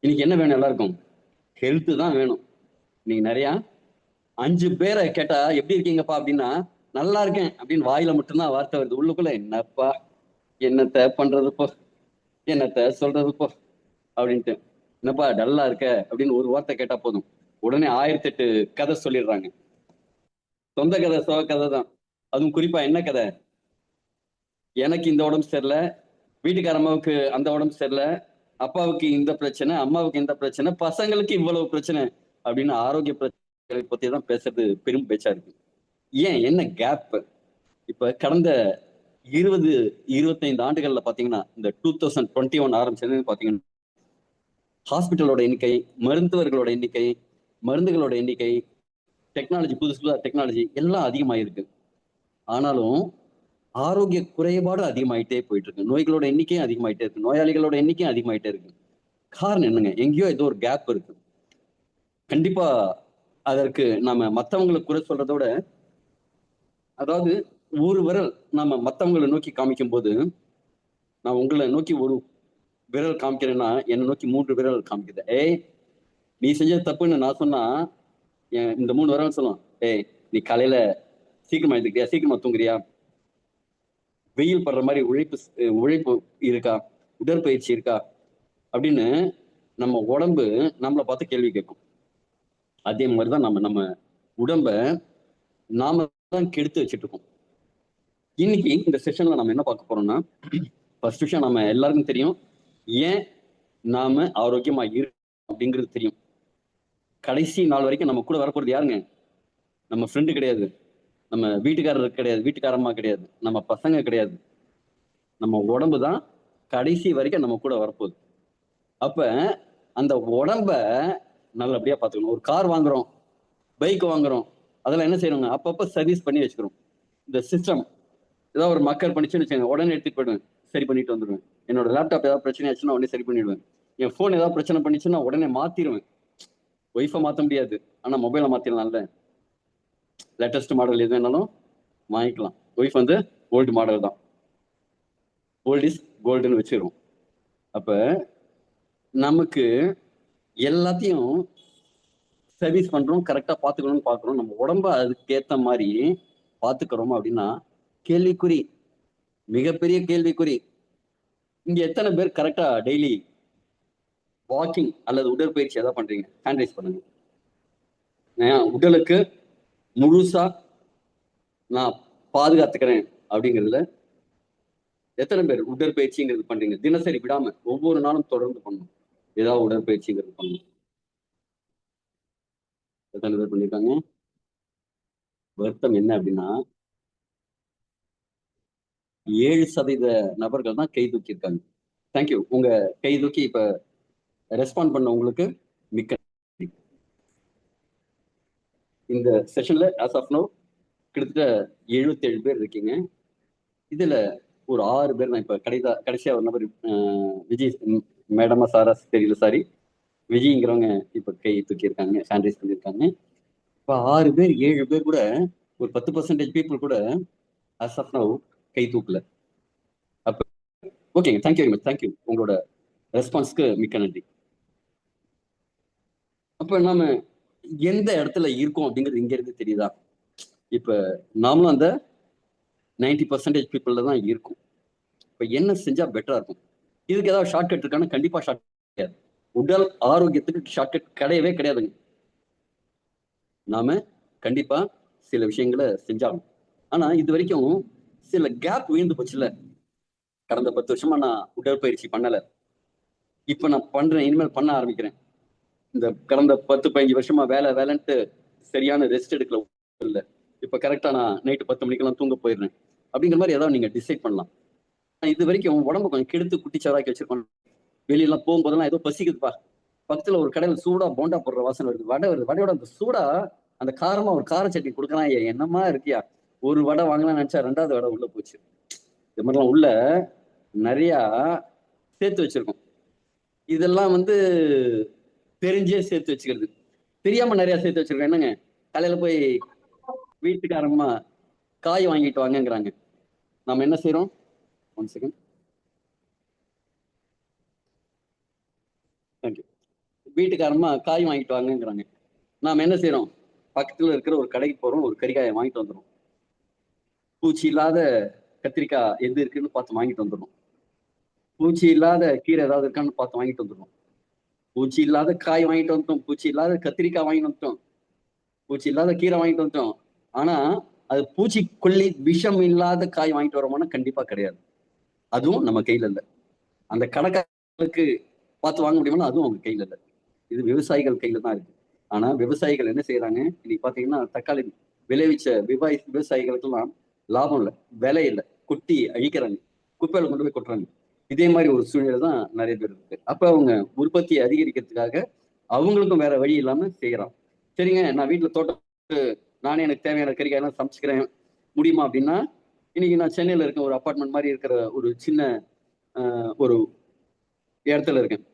இன்னைக்கு என்ன வேணும் எல்லாருக்கும்? ஹெல்த் தான் வேணும். நீங்க நிறைய 5 பேரை கேட்டா எப்படி இருக்கீங்கப்பா அப்படின்னா, நல்லா இருக்கேன் அப்படின்னு வாயில மட்டும்தான் வார்த்தை வருது. உள்ளுக்குள்ள என்னப்பா, என்னத்த பண்றது போ, என்னத்த சொல்றது போ அப்படின்ட்டு. என்னப்பா டல்லா இருக்க அப்படின்னு ஒரு வார்த்தை கேட்டா போதும், உடனே 1008 கதை சொல்லிடுறாங்க. சொந்த கதை சோக கதை தான். அதுவும் குறிப்பா என்ன கதை? எனக்கு இந்த உடம்பு சரியில்லை, வீட்டுக்கார அம்மாவுக்கு அந்த உடம்பு சரியில்லை, அப்பாவுக்கு இந்த பிரச்சனை, அம்மாவுக்கு இந்த பிரச்சனை, பசங்களுக்கு இவ்வளவு பிரச்சனை அப்படின்னு ஆரோக்கிய பிரச்சனைகளை பத்தி தான் பேசுறது பெரும் பேச்சா இருக்கு. ஏன் என்ன கேப்? இப்ப கடந்த 20-25 ஆண்டுகள்ல பாத்தீங்கன்னா, இந்த 2021 ஆரம்பிச்சது பாத்தீங்கன்னா, ஹாஸ்பிட்டலோட எண்ணிக்கை, மருத்துவர்களோட எண்ணிக்கை, மருந்துகளோட எண்ணிக்கை, டெக்னாலஜி புதுசு புதுசா டெக்னாலஜி எல்லாம் அதிகமாயிருக்கு. ஆனாலும் ஆரோக்கிய குறைபாடு அதிகமாயிட்டே போயிட்டு இருக்கு. நோய்களோட எண்ணிக்கையும் அதிகமாயிட்டே இருக்கு. நோயாளிகளோட எண்ணிக்கையும் அதிகமாயிட்டே இருக்கு. காரணம் என்னங்க? எங்கேயோ ஏதோ ஒரு கேப் இருக்கு. கண்டிப்பா அதற்கு நாம மத்தவங்களை குறை சொல்றதை விட, அதாவது ஒரு விரல் நாம மத்தவங்களை நோக்கி காமிக்கும் போது, நான் உங்களை நோக்கி ஒரு விரல் காமிக்கிறேன்னா என்னை நோக்கி 3 விரல் காமிக்குது. ஏய், நீ செஞ்சது தப்புன்னு நான் சொன்னா இந்த 3 விரல் சொல்லும், ஏய் நீ காலையில சீக்கிரமா எழுந்துக்கிறியா, சீக்கிரமா தூங்குறியா, வெயில் படுற மாதிரி உழைப்பு இருக்கா, உடற்பயிற்சி இருக்கா அப்படின்னு நம்ம உடம்பு நம்மளை பார்த்து கேள்வி கேட்கும். அதே மாதிரிதான் நம்ம நம்ம உடம்ப நாம தான் கெடுத்து வச்சுட்டு இருக்கோம். இன்னைக்கு இந்த செஷன்ல நம்ம என்ன பார்க்க போறோம்னா, ஃபர்ஸ்ட் விஷயம் நம்ம எல்லாருக்கும் தெரியும், ஏன் நாம ஆரோக்கியமா இருக்கோம் அப்படிங்கிறது தெரியும். கடைசி நாள் வரைக்கும் நம்ம கூட வரப்போறது யாருங்க? நம்ம ஃப்ரெண்டு கிடையாது, நம்ம வீட்டுக்காரர் கிடையாது, வீட்டுக்காரம்மா கிடையாது, நம்ம பசங்க கிடையாது, நம்ம உடம்பு தான் கடைசி வரைக்கும் நம்ம கூட வரப்போகுது. அப்ப அந்த உடம்ப நல்லபடியா பார்த்துக்கணும். ஒரு கார் வாங்குறோம், பைக் வாங்குறோம், அதெல்லாம் என்ன செய்யணுங்க? அப்பப்ப சர்வீஸ் பண்ணி வச்சுக்கிறோம். இந்த சிஸ்டம் ஏதாவது ஒரு மக்கள் பண்ணிச்சுன்னு வச்சுக்கோங்க, உடனே எடுத்துட்டு போயிடுவேன், சரி பண்ணிட்டு வந்துடுவேன். என்னோட லேப்டாப் ஏதாவது பிரச்சனை ஆச்சுன்னா உடனே சரி பண்ணிடுவேன். என் போன் ஏதாவது பிரச்சனை பண்ணிச்சுன்னா உடனே மாத்திடுவேன். ஒய்ஃபை மாத்த முடியாது, ஆனா மொபைலை மாத்திடலாம்ல. லேட்டஸ்ட் மாடல் எது வேணாலும் வாங்கிக்கலாம். ஒய்ஃப் வந்து ஓல்டு மாடல் தான், ஓல்ட் இஸ் கோல்டுன்னு வச்சிருவோம். அப்ப நமக்கு எல்லாத்தையும் சர்வீஸ் பண்றோம், கரெக்டா பாத்துக்கணும்னு பாக்குறோம். நம்ம உடம்ப அதுக்கு ஏத்த மாதிரி பாத்துக்கிறோமா அப்படின்னா கேள்விக்குறி, மிகப்பெரிய கேள்விக்குறி. இங்க எத்தனை பேர் கரெக்டா டெய்லி வாக்கிங் அல்லது உடற்பயிற்சி ஏதாவது பண்றீங்க? ஹேண்ட் ரைஸ் பண்ணுங்க. உடலுக்கு முழுசா நான் பாதுகாத்துக்கிறேன் அப்படிங்கிறதுல எத்தனை பேர் உடற்பயிற்சிங்கிறது பண்றீங்க? தினசரி விடாம ஒவ்வொரு நாளும் தொடர்ந்து பண்ணணும், ஏதாவது உடற்பயிற்சிங்கிறது பண்ணணும். எத்தனை பேர் பண்ணிருக்காங்க? வருத்தம் என்ன அப்படின்னா 7% நபர்கள் தான் கை தூக்கி இருக்காங்க. தேங்க்யூ. உங்க கை தூக்கி இப்ப ரெஸ்பாண்ட் பண்ண உங்களுக்கு மிக்க நன்றி. இந்த செஷன்ல ஆஸ் ஆஃப் நோ கிட்டத்தட்ட 77 பேர் இருக்கீங்க. இதுல ஒரு 6 பேர் தான் இப்ப கடைசியா ஒரு நபர் விஜய் மேடமா சாரா தெரியல, சாரி, விஜய்ங்கிறவங்க இப்ப கை தூக்கி இருக்காங்க, சானிடைஸ் பண்ணிருக்காங்க. இப்ப 6 பேர் 7 பேர் கூட ஒரு 10% பீப்புள் கூட as of now கை தூக்கல. அப்ப ஓகேங்க, தேங்க்யூ வெரி மச், தேங்க்யூ. உங்களோட ரெஸ்பான்ஸ்க்கு மிக்க நன்றி. அப்ப நாம எந்த இடத்துல இருக்கோம் அப்படிங்கிறது இங்க இருந்து தெரியுதா? இப்ப நாமளும் அந்த 90% பீப்புள்ல தான் இருக்கும். இப்ப என்ன செஞ்சா பெட்டரா இருக்கும்? இதுக்கு ஏதாவது ஷார்ட்கட் இருக்கான்னு கண்டிப்பா ஷார்ட் கிடையாது. உடல் ஆரோக்கியத்துக்கு ஷார்ட்கட் கிடையவே கிடையாதுங்க. நாம கண்டிப்பா சில விஷயங்களை செஞ்சாகும். ஆனா இது வரைக்கும் சில கேப் விழுந்து போச்சுல. கடந்த 10 வருஷமா நான் உடற்பயிற்சி பண்ணல, இப்ப நான் பண்றேன், இனிமேல் பண்ண ஆரம்பிக்கிறேன். இந்த கடந்த 10-15 வருஷமா வேலை வேலைன்ட்டு சரியான ரெஸ்ட் எடுக்கல, இல்ல இப்ப கரெக்டா நான் நைட்டு 10 மணிக்கெல்லாம் தூங்க போயிடுறேன் அப்படிங்கிற மாதிரி ஏதாவது நீங்க டிசைட் பண்ணலாம். இது வரைக்கும் உடம்பு கொஞ்சம் கெடுத்து குட்டிச்சவராக்கி வச்சிருக்கோம். வெளியெல்லாம் போகும்போதெல்லாம் ஏதோ பசிக்குதுப்பா, பக்கத்துல ஒரு கடையில சூடா போண்டா போடுற வாசனை வருது, வடை வருது, வடையோட அந்த சூடா அந்த காரமா ஒரு கார சட்னி கொடுக்குறான், என்னமா இருக்கியா, ஒரு வடை வாங்கலாம்னு நினைச்சா 2வது வடை உள்ள போச்சு. இது மாதிரிலாம் உள்ள நிறைய சேர்த்து வச்சிருக்கோம். இதெல்லாம் வந்து தெரிஞ்சே சேர்த்து வச்சுக்கிறது, தெரியாம நிறைய சேர்த்து வச்சிருக்கோம். என்னங்க, காலையில போய் வீட்டுக்காரம்மா காய் வாங்கிட்டு வாங்கங்கிறாங்க, நாம என்ன செய்யறோம்? 1 செகண்ட், தேங்க்யூ. வீட்டுக்காரமா காய் வாங்கிட்டு வாங்கங்கிறாங்க. நாம என்ன செய்யறோம்? பக்கத்துல இருக்கிற ஒரு கடைக்கு போறோம், ஒரு கறிக்காயை வாங்கிட்டு வந்துடும். பூச்சி இல்லாத கத்திரிக்காய் எது இருக்குன்னு பார்த்து வாங்கிட்டு வந்துடும். பூச்சி இல்லாத கீரை ஏதாவது இருக்கான்னு பார்த்து வாங்கிட்டு வந்துடும். பூச்சி இல்லாத காய் வாங்கிட்டு வந்துட்டோம், பூச்சி இல்லாத கத்திரிக்காய் வாங்கிட்டு வந்துட்டோம், பூச்சி இல்லாத கீரை வாங்கிட்டு வந்துட்டோம். ஆனா அது பூச்சிக்கொல்லி விஷம் இல்லாத காய் வாங்கிட்டு வரோம்னா கண்டிப்பா கிடையாது. அதுவும் நம்ம கையில இல்லை. அந்த கடைக்காரர்களுக்கு பார்த்து வாங்க முடியுமா? அதுவும் அவங்க கையில இல்லை. இது விவசாயிகள் கையில தான் இருக்கு. ஆனா விவசாயிகள் என்ன செய்யறாங்க? இன்னைக்கு பாத்தீங்கன்னா தக்காளி விளைவிச்ச விவசாயிகளுக்கெல்லாம் லாபம் இல்லை, விலை இல்லை, கொட்டி அழிக்கிறாங்க, குப்பையில கொண்டு போய் கொட்டுறாங்க. இதே மாதிரி ஒரு சூழ்நிலை தான் நிறைய பேர் இருக்கு. அப்ப அவங்க உற்பத்தியை அதிகரிக்கிறதுக்காக அவங்களுக்கும் வேற வழி இல்லாம செய்யறான். சரிங்க, நான் வீட்டுல தோட்டம் நானே எனக்கு தேவையான கறிக்காயெல்லாம் சமைச்சுக்கிறேன் முடியுமா அப்படின்னா, இன்னைக்கு நான் சென்னையில இருக்கேன், ஒரு அப்பார்ட்மெண்ட் மாதிரி இருக்கிற ஒரு சின்ன ஒரு இடத்துல இருக்கேன்.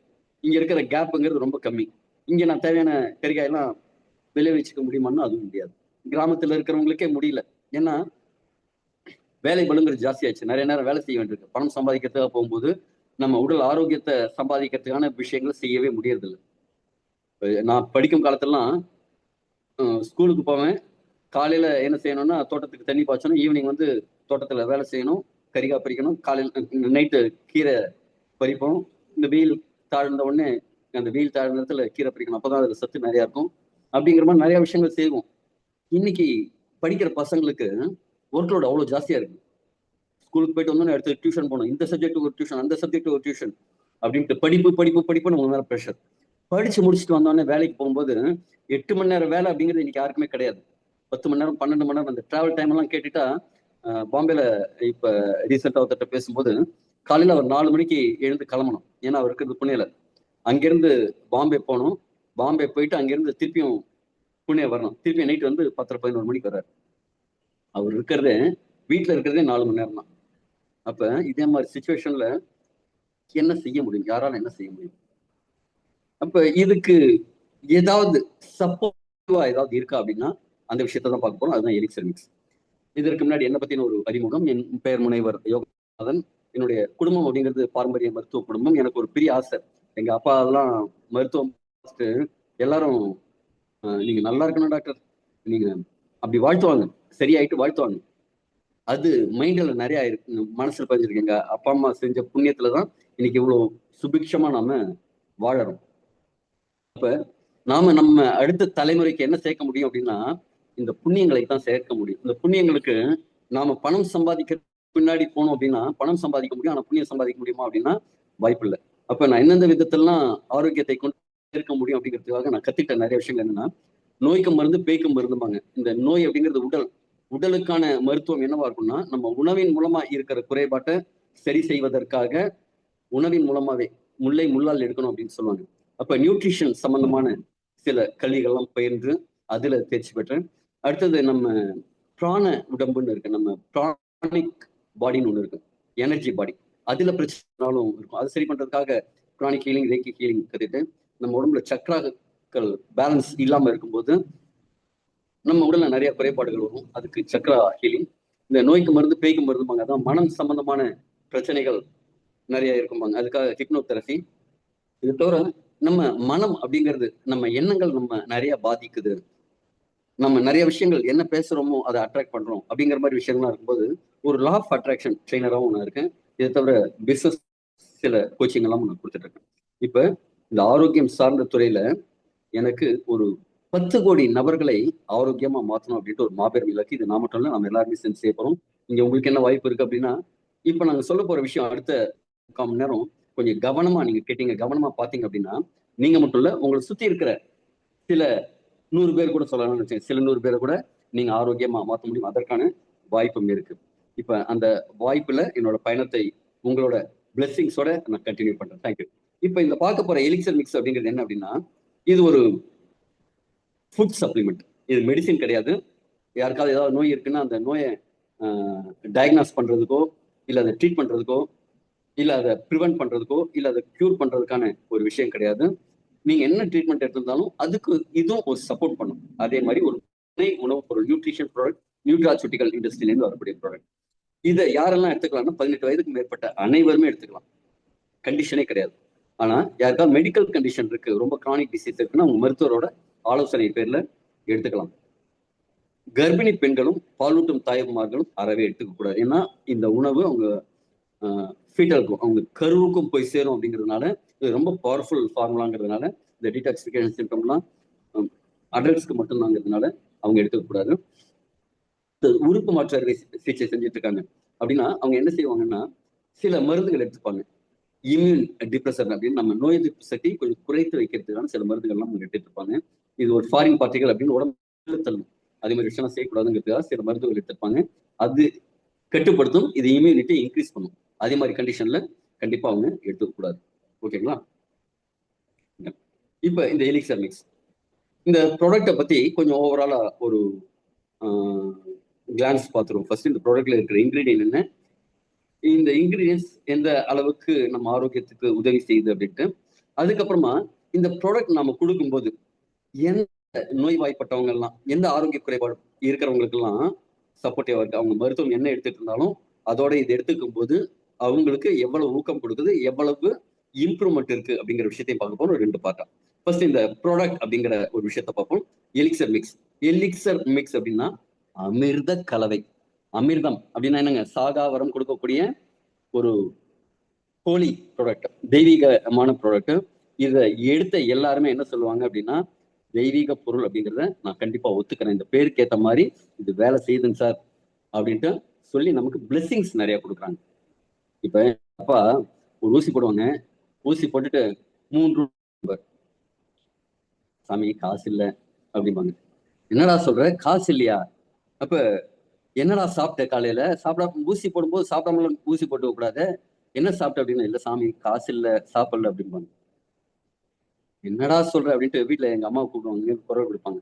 இங்க இருக்கிற கேப்புங்கிறது ரொம்ப கம்மி. இங்க நான் தேவையான கறிக்காயெல்லாம் விளைவிச்சுக்க முடியுமான்னா அதுவும் முடியாது. கிராமத்துல இருக்கிறவங்களுக்கே முடியல. ஏன்னா வேலை பளுங்கிறது ஜாஸ்தி ஆயிடுச்சு. நிறைய நேரம் வேலை செய்ய வேண்டியிருக்கு. பணம் சம்பாதிக்கிறதுக்காக போகும்போது நம்ம உடல் ஆரோக்கியத்தை சம்பாதிக்கிறதுக்கான விஷயங்களை செய்யவே முடியறதில்ல. நான் படிக்கும் காலத்துலாம் ஸ்கூலுக்கு போவேன். காலையில என்ன செய்யணும்னா தோட்டத்துக்கு தண்ணி பாய்ச்சணும், ஈவினிங் வந்து தோட்டத்துல வேலை செய்யணும், கறிக்காய் பறிக்கணும், காலையில் நைட்டு கீரை பறிப்போம். இந்த வெயில் தாழ்ந்த உடனே அந்த வெயில் தாழ்ந்த நேரத்துல கீரை பறிக்கணும், அப்பதான் அதுல சத்து நிறைய இருக்கும். அப்படிங்கிற மாதிரி நிறைய விஷயங்கள் செய்வோம். இன்னைக்கு படிக்கிற பசங்களுக்கு ஒர்க்லோட் அவ்வளவு ஜாஸ்தியா இருக்கு. ஸ்கூலுக்கு போயிட்டு வந்தோம்னா அடுத்து டியூஷன் போகணும், இந்த சப்ஜெக்ட் ஒரு டியூஷன், அந்த சப்ஜெக்ட் ஒரு டியூஷன் அப்படின்ட்டு படிப்பு படிப்பு படிப்புன்னு உங்க மேல ப்ரெஷர். படிச்சு முடிச்சுட்டு வந்தோடனே வேலைக்கு போகும்போது 8 மணி நேரம் வேலை அப்படிங்கிறது இன்னைக்கு யாருக்குமே கிடையாது. 10 மணி நேரம் 12 மணி நேரம் அந்த டிராவல் டைம் எல்லாம் கேட்டுட்டா, பாம்பேல இப்ப ரீசெண்டா ஒருத்தட்ட பேசும்போது காலையில அவர் 4 மணிக்கு எழுந்து கிளம்பணும். ஏன்னா அவர் இருக்கிறது புனேல. அங்கிருந்து பாம்பே போகணும், பாம்பே போயிட்டு அங்கிருந்து திருப்பியும் புனே வரணும், திருப்பி நைட் வந்து 10 11 மணிக்கு வர்றாரு. அவர் இருக்கிறதே வீட்டுல இருக்கிறதே 4 மணி நேரம் தான். அப்ப இதே மாதிரி சுச்சுவேஷன்ல என்ன செய்ய முடியும்? யாரால என்ன செய்ய முடியும்? அப்ப இதுக்கு ஏதாவது சப்போர்ட்டிவா ஏதாவது இருக்கா அப்படின்னா அந்த விஷயத்தை தான் பார்க்க போறோம். அதுதான் எலிக்சர் மிக்ஸ். இதற்கு முன்னாடி என்ன பத்தின ஒரு அறிமுகம். என் பெயர் முனைவர் யோகநாதன். என்னுடைய குடும்பம் அப்படிங்கிறது பாரம்பரிய மருத்துவ குடும்பம். எனக்கு ஒரு பெரிய ஆசை. எங்க அப்பா எல்லாம் மருத்துவம் எல்லாரும் நீங்க நல்லா இருக்கணும் டாக்டர், நீங்க அப்படி வாழ்த்துவாங்க, சரியாயிட்டு வாழ்த்துவாங்க. அது மைண்ட்ல நிறைய இருக்கு, மனசுல பதிஞ்சிருக்கு. எங்க அப்பா அம்மா செஞ்ச புண்ணியத்துலதான் இன்னைக்கு இவ்வளவு சுபிக்ஷமா நாம வாழறோம். அப்ப நாம நம்ம அடுத்த தலைமுறைக்கு என்ன சேர்க்க முடியும் அப்படின்னா இந்த புண்ணியங்களை தான் சேர்க்க முடியும். இந்த புண்ணியங்களுக்கு நாம பணம் சம்பாதிக்க பின்னாடி போனோம் அப்படின்னா பணம் சம்பாதிக்க முடியும், ஆனா புண்ணியம் சம்பாதிக்க முடியுமா அப்படின்னா வாய்ப்பு இல்லை. அப்ப நான் எந்தெந்த விதத்திலாம் ஆரோக்கியத்தை கொண்டு சேர்க்க முடியும் அப்படிங்கிறதுக்காக நான் கத்துக்கிட்ட நிறைய விஷயங்கள் என்னன்னா, நோய்க்கு மருந்து பேய்க்கும் மருந்துமாங்க. இந்த நோய் அப்படிங்கிறது உடலுக்கான மருத்துவம் என்னவா இருக்கும்னா, நம்ம உணவின் மூலமா இருக்கிற குறைபாட்டை சரி செய்வதற்காக உணவின் மூலமாவே முல்லை முள்ளால் எடுக்கணும் அப்படின்னு சொல்லுவாங்க. அப்ப நியூட்ரிஷன் சம்பந்தமான சில கல்விகள்லாம் பயின்று அதுல தேர்ச்சி பெற்றேன். அடுத்தது நம்ம பிராண உடம்புன்னு இருக்கு, நம்ம பிராணிக் பாடின்னு ஒண்ணு இருக்கு, எனர்ஜி பாடி. அதுல பிரச்சனைனாலும் இருக்கும், அது சரி பண்றதுக்காக பிராணிக் ஹீலிங், ரேக்கி ஹீலிங் கத்துட்டு நம்ம உடம்புல சக்கராக்கள் பேலன்ஸ் இல்லாம இருக்கும்போது நம்ம உடல்ல நிறைய குறைபாடுகள் வரும். அதுக்கு சக்கரா ஹீலிங். இந்த நோய்க்கு மருந்து பேய்க்கு மருந்துபாங்க, அதான் மனம் சம்பந்தமான பிரச்சனைகள் நிறைய இருக்கும்பாங்க, அதுக்காக ஹிப்னோதெரபி. இது தவிர நம்ம மனம் அப்படிங்கிறது நம்ம எண்ணங்கள் நம்ம நிறைய பாதிக்குது, நம்ம நிறைய விஷயங்கள் என்ன பேசுறோமோ அதை அட்ராக்ட் பண்றோம் அப்படிங்கிற மாதிரி விஷயங்கள்லாம் இருக்கும்போது ஒரு லா ஆஃப் அட்ராக்ஷன் ட்ரெயினராகவும் நான் இருக்கேன். இதை தவிர பிசினஸ் சில கோச்சிங் எல்லாம் நான் கொடுத்துட்டு இருக்கேன். இப்ப இந்த ஆரோக்கியம் சார்ந்த துறையில எனக்கு ஒரு 10 கோடி நபர்களை ஆரோக்கியமா மாற்றணும் அப்படின்ட்டு ஒரு மாபெரும் இலக்கு. இது நான் மட்டும் இல்லை, நம்ம எல்லாருமே சேர்ந்து செய்ய போறோம். இங்க உங்களுக்கு என்ன வாய்ப்பு இருக்கு அப்படின்னா, இப்ப நாங்க சொல்ல போற விஷயம் அடுத்த 3/4 மணி நேரம் கொஞ்சம் கவனமா நீங்க கேட்டீங்க, கவனமா பாத்தீங்க அப்படின்னா நீங்க மட்டும் இல்ல, உங்களை சுத்தி இருக்கிற சில 100 பேர் கூட சொல்லலாம்னு வச்சேன், சில 100 பேரை கூட நீங்க ஆரோக்கியமா மாற்ற முடியும். அதற்கான வாய்ப்பும் இருக்கு. இப்ப அந்த வாய்ப்புல என்னோட பயணத்தை உங்களோட பிளெஸிங்ஸோட நான் கண்டினியூ பண்றேன். தேங்க்யூ. இப்ப இந்த பார்க்க போற எலிக்சர் மிக்ஸ் அப்படிங்கிறது என்ன அப்படின்னா, இது ஒரு ஃபுட் சப்ளிமெண்ட். இது மெடிசின் கிடையாது. யாருக்காவது ஏதாவது நோய் இருக்குன்னா அந்த நோயை டயக்னாஸ் பண்றதுக்கோ இல்ல அதை ட்ரீட் பண்றதுக்கோ இல்ல அதை ப்ரிவென்ட் பண்றதுக்கோ இல்ல அதை கியூர் பண்றதுக்கான ஒரு விஷயம் கிடையாது. நீங்க என்ன ட்ரீட்மெண்ட் எடுத்திருந்தாலும் அதுக்கு இதுவும் ஒரு சப்போர்ட் பண்ணும். அதே மாதிரி ஒரு உணவு பொருள், நியூட்ரிஷன் ப்ராடக்ட், நியூட்ராசூட்டிக்கல் இண்டஸ்ட்ரியிலேருந்து வரக்கூடிய ப்ராடக்ட். இதை யாரெல்லாம் எடுத்துக்கலாம்னா 18 வயதுக்கு மேற்பட்ட அனைவருமே எடுத்துக்கலாம், கண்டிஷனே கிடையாது. ஆனா யாருக்காவது மெடிக்கல் கண்டிஷன் இருக்கு, ரொம்ப கிரானிக் டிசீஸ் இருக்குன்னா அவங்க மருத்துவரோட ஆலோசனை பேர்ல எடுத்துக்கலாம். கர்ப்பிணி பெண்களும் பாலூட்டும் தாய்மார்களும் அறவே எடுத்துக்க கூடாது. ஏன்னா இந்த உணவு அவங்க ஃபீட்டலுக்கும் அவங்க கருவுக்கும் போய் சேரும் அப்படிங்கிறதுனால இது ரொம்ப பவர்ஃபுல் ஃபார்முலாங்கிறதுனால இந்த டீடாக்சிஃபிகேஷன் சிம்டம்லாம் அடல்ட்ஸ்க்கு மட்டும்தாங்கிறதுனால அவங்க எடுத்துக்க கூடாது. உறுப்பு மாற்று அறுவை சிகிச்சை செஞ்சுட்டு இருக்காங்க அப்படின்னா அவங்க என்ன செய்வாங்கன்னா சில மருந்துகள் எடுத்துப்பாங்க. இம்யூன் டிப்ரெசர் அப்படின்னு நம்ம நோய் எதிர்ப்பு சக்தி கொஞ்சம் குறைத்து வைக்கிறதுக்கான சில மருந்துகள்லாம் அவங்க எடுத்துட்டு இருப்பாங்க. இது ஒரு ஃபாரின் பார்ட்டிகள் அப்படின்னு உடம்பு தள்ளும். அதே மாதிரி விஷயம் செய்யக்கூடாதுங்கிறதுக்காக சில மருந்துகள் எடுத்திருப்பாங்க. அது கட்டுப்படுத்தும், இது இம்யூனிட்டி இன்க்ரீஸ் பண்ணும். அதே மாதிரி கண்டிஷன்ல கண்டிப்பா அவங்க எடுத்துக்க கூடாது. ஓகேங்களா? இப்ப இந்த எலிக்சர் மிக்ஸ் இந்த ப்ராடக்ட்டை பத்தி கொஞ்சம் ஓவராலா ஒரு கிளான்ஸ் பார்த்துருவோம். ஃபர்ஸ்ட் இந்த ப்ராடக்ட்ல இருக்கிற இன்கிரீடியன்ட் என்ன, இந்த இன்கிரீடியன்ஸ் எந்த அளவுக்கு நம்ம ஆரோக்கியத்துக்கு உதவி செய்யுது அப்படின்ட்டு. அதுக்கப்புறமா இந்த ப்ராடக்ட் நம்ம கொடுக்கும்போது எந்த நோய்வாய்ப்பட்டவங்க எல்லாம், எந்த ஆரோக்கிய குறைபாடு இருக்கிறவங்களுக்கு எல்லாம் சப்போர்ட்டிவா இருக்கு. அவங்க மருத்துவம் என்ன எடுத்துட்டு இருந்தாலும் அதோட இது எடுத்துக்கும் போது அவங்களுக்கு எவ்வளவு ஊக்கம் கொடுக்குது, எவ்வளவு இம்ப்ரூவ்மெண்ட் இருக்கு அப்படிங்கிற விஷயத்தையும் பார்க்க போறோம். 2 பார்ட்டா. ஃபர்ஸ்ட் இந்த ப்ராடக்ட் அப்படிங்கிற ஒரு விஷயத்தை பார்ப்போம். Elixir mix. எலிக்சர் மிக்ஸ் அப்படின்னா அமிர்த கலவை. அமிர்தம் அப்படின்னா என்னங்க, சாகாவரம் கொடுக்கக்கூடிய ஒரு ஹோலி ப்ராடக்ட், தெய்வீகமான ப்ராடக்ட். இதை எடுத்த எல்லாருமே என்ன சொல்லுவாங்க அப்படின்னா தெய்வீக பொருள் அப்படிங்கிறத நான் கண்டிப்பா ஒத்துக்கிறேன். இந்த பேருக்கு ஏத்த மாதிரி இது வேலை செய்யுதுங்க சார் அப்படின்ட்டு சொல்லி நமக்கு பிளெஸிங்ஸ் நிறைய கொடுக்குறாங்க. இப்ப அப்பா ஒரு ஊசி போடுவாங்க, ஊசி போட்டுட்டு 3 சாமி காசு இல்ல அப்படிம்பாங்க. என்னடா சொல்ற, காசு இல்லையா? அப்ப என்னடா சாப்பிட்ட காலையில, சாப்பிடாம ஊசி போடும்போது சாப்பிடாம ஊசி போட்டு கூடாது, என்ன சாப்பிட்ட அப்படின்னா, இல்ல சாமி காசு இல்ல சாப்பிடல அப்படிம்பாங்க. என்னடா சொல்ற அப்படின்ட்டு வீட்டுல எங்க அம்மாவை கூப்பிடுவாங்க, குரல் கொடுப்பாங்க.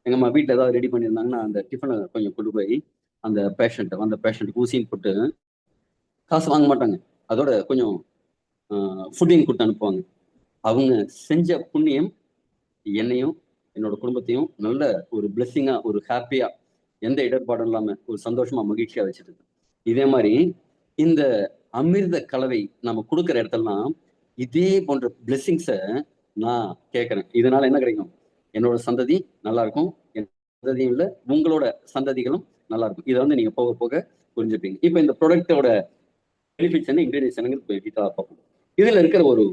எங்க அம்மா வீட்டுல ஏதாவது ரெடி பண்ணியிருந்தாங்கன்னா அந்த டிஃபனை கொஞ்சம் கொண்டு போய் அந்த பேஷண்ட்டுக்கு ஊசின்னு போட்டு காசு வாங்க மாட்டாங்க. அதோட கொஞ்சம் ஃபுட்டையும் கொடுத்து அனுப்புவாங்க. அவங்க செஞ்ச புண்ணியம் என்னையும் என்னோட குடும்பத்தையும் நல்ல ஒரு பிளெஸ்ஸிங்கா, ஒரு ஹாப்பியா, எந்த இடர்பாடும் இல்லாம ஒரு சந்தோஷமா மகிழ்ச்சியா வச்சிருக்கு. இதே மாதிரி இந்த அமிர்த கலவை நம்ம கொடுக்குற இடத்துலலாம் இதே போன்ற பிளெஸ்ஸிங்ஸை நான் கேட்கறேன். இதனால என்ன கிடைக்கும், என்னோட சந்ததி நல்லா இருக்கும், என் சந்ததியும் இல்லை உங்களோட சந்ததிகளும் நல்லா இருக்கும். இதை வந்து நீங்க போக போக புரிஞ்சுப்பீங்க. இப்ப இந்த ப்ராடக்டோட பெனிஃபிட்ஸ் என்ன, இன்கிரீடியன்ஸ் என்னங்கிறது பெனிஃபிட்டா பார்ப்போம். இதுல இருக்கிற ஒரு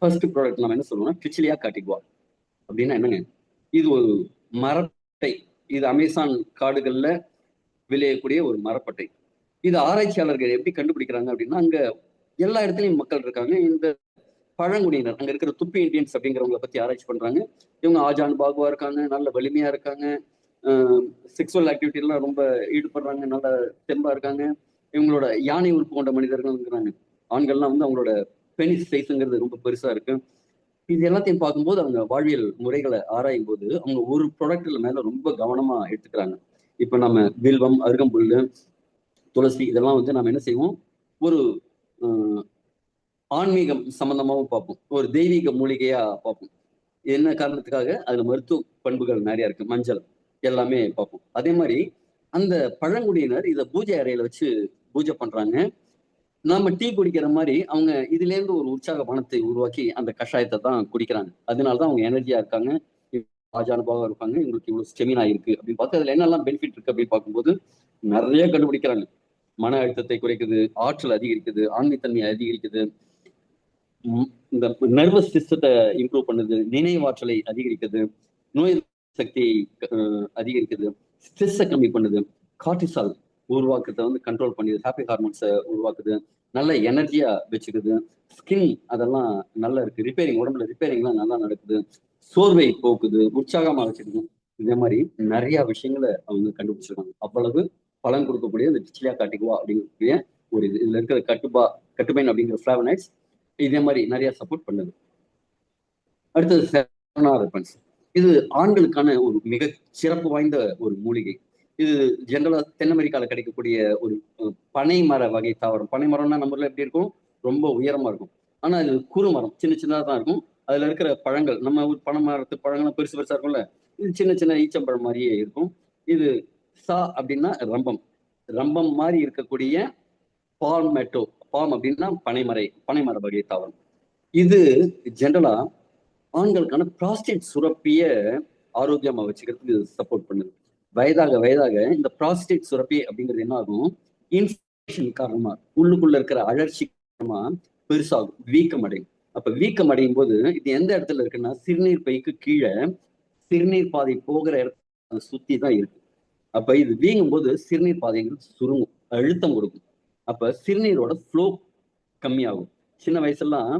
ஃபர்ஸ்ட் ப்ராடக்ட் நம்ம என்ன சொல்லுவோம்னா ட்ரிச்சிலியா காட்டிகுவா அப்படின்னா என்னங்க, இது ஒரு மரப்பட்டை. இது அமேசான் காடுகள்ல விளையக்கூடிய ஒரு மரப்பட்டை. இது ஆராய்ச்சியாளர்கள் எப்படி கண்டுபிடிக்கிறாங்க அப்படின்னா, அங்க எல்லா இடத்துலயும் மக்கள் இருக்காங்க. இந்த பழங்குடியினர் அங்க இருக்கிற துப்பி இண்டியன்ஸ் அப்படிங்கிறவங்களை பத்தி ஆராய்ச்சி பண்றாங்க. இவங்க ஆஜான் பாகுவா இருக்காங்க, நல்ல வலிமையா இருக்காங்க, செக்ஸுவல் ஆக்டிவிட்டிலாம் ரொம்ப ஈடுபடுறாங்க, நல்ல தெம்பா இருக்காங்க. இவங்களோட யானை உறுப்பு கொண்ட மனிதர்கள் இருக்கிறாங்க. ஆண்கள்லாம் வந்து அவங்களோட பெனிஸ் சைஸுங்கிறது ரொம்ப பெருசா இருக்கு. இது எல்லாத்தையும் பார்க்கும்போது அவங்க வாழ்வியல் முறைகளை ஆராயும் போது அவங்க ஒரு ப்ராடக்ட்ல மேல ரொம்ப கவனமா எடுத்துக்கிறாங்க. இப்ப நம்ம வில்வம், அருகம்புல்லு, துளசி இதெல்லாம் வந்து நம்ம என்ன செய்வோம், ஒரு ஆன்மீகம் சம்பந்தமாவும் பார்ப்போம், ஒரு தெய்வீக மூலிகையா பார்ப்போம். என்ன காரணத்துக்காக, அதுல மருத்துவ பண்புகள் நிறைய இருக்கு. மஞ்சள் எல்லாமே பார்ப்போம். அதே மாதிரி அந்த பழங்குடியினர் இதை பூஜை அறையில வச்சு பூஜை பண்றாங்க. நாம டீ குடிக்கிற மாதிரி அவங்க இதுல இருந்து ஒரு உற்சாக பணத்தை உருவாக்கி அந்த கஷாயத்தை தான் குடிக்கிறாங்க. அதனாலதான் அவங்க எனர்ஜியா இருக்காங்க, ஆஜானுபாவா இருப்பாங்க, இவங்களுக்கு இவ்வளவு ஸ்டெமினா இருக்கு அப்படின்னு பார்த்து அதுல என்னெல்லாம் பெனிஃபிட் இருக்கு அப்படின்னு பார்க்கும்போது நிறைய கண்டுபிடிக்கிறாங்க. மன அழுத்தத்தை குறைக்குது, ஆற்றல் அதிகரிக்குது, ஆண்மைத்தன்மையை அதிகரிக்குது, இந்த நர்வஸ் சிஸ்டத்தை இம்ப்ரூவ் பண்ணுது, நினைவாற்றலை அதிகரிக்குது, நோய் சக்தியை அதிகரிக்குது, ஸ்ட்ரெஸ்ஸை கம்மி பண்ணுது, கார்டிசால் உருவாக்குறத வந்து கண்ட்ரோல் பண்ணிது, ஹாப்பி ஹார்மோன்ஸை உருவாக்குது, நல்ல எனர்ஜியா வச்சுக்குது, ஸ்கின் அதெல்லாம் நல்லா இருக்கு, ரிப்பேரிங் உடம்புல ரிப்பேரிங்லாம் நல்லா நடக்குது, சோர்வை போக்குது, உற்சாகமா வச்சுக்குது. இதே மாதிரி நிறைய விஷயங்களை அவங்க கண்டுபிடிச்சிருக்காங்க. அவ்வளவு பலன் கொடுக்கக்கூடிய இந்த டிச்சிலியா காட்டிகுவா அப்படிங்கக்கூடிய ஒரு இதுல இருக்கிற கட்டுபைன் அப்படிங்கிற ஃபிளாவனைட்ஸ் இதே மாதிரி நிறைய சப்போர்ட் பண்ணுது. அடுத்தது இது ஆண்களுக்கான ஒரு மிக சிறப்பு வாய்ந்த ஒரு மூலிகை. இது ஜெனரலா தென் அமெரிக்கால கிடைக்கக்கூடிய ஒரு பனை மர வகை தாவரம். பனை மரம்னா நம்ம ஊர்ல எப்படி இருக்கும், ரொம்ப உயரமா இருக்கும். ஆனா இது குறுமரம், சின்ன சின்னதா தான் இருக்கும். அதுல இருக்கிற பழங்கள் நம்ம ஊர் பனை மரத்து பழங்கள்லாம் பெருசு பெருசா இருக்கும்ல, இது சின்ன சின்ன ஈச்சம்பழம் மாதிரியே இருக்கும். இது சா அப்படின்னா ரம்பம், ரம்பம் மாதிரி இருக்கக்கூடிய பால்மெட்டோ, பாம் அப்படின்னா பனைமர வகை தாவரம். இது ஜென்ரலா ஆண்களுக்கான ப்ராஸ்டேட் சுரப்பிய ஆரோக்கியமா வச்சுக்கிறதுக்கு சப்போர்ட் பண்ணுது. வயதாக வயதாக இந்த ப்ராஸ்டேட் சுரப்பி அப்படிங்கிறது என்ன ஆகும், இன்ஃபெக்ஷன் காரணமா உள்ளுக்குள்ள இருக்கிற அழற்சி காரணமா பெருசாகும், வீக்கம் அடையும். அப்ப வீக்கம் அடையும் போது இது எந்த இடத்துல இருக்குன்னா, சிறுநீர் பைக்கு கீழே சிறுநீர் பாதை போகிற இடத்துல சுத்தி தான் இருக்கு. அப்ப இது வீங்கும் போது சிறுநீர் பாதைங்கிறது சுருங்கும், அழுத்தம் கொடுக்கும். அப்ப சிறுநீரோட ஃப்ளோ கம்மியாகும். சின்ன வயசுலாம்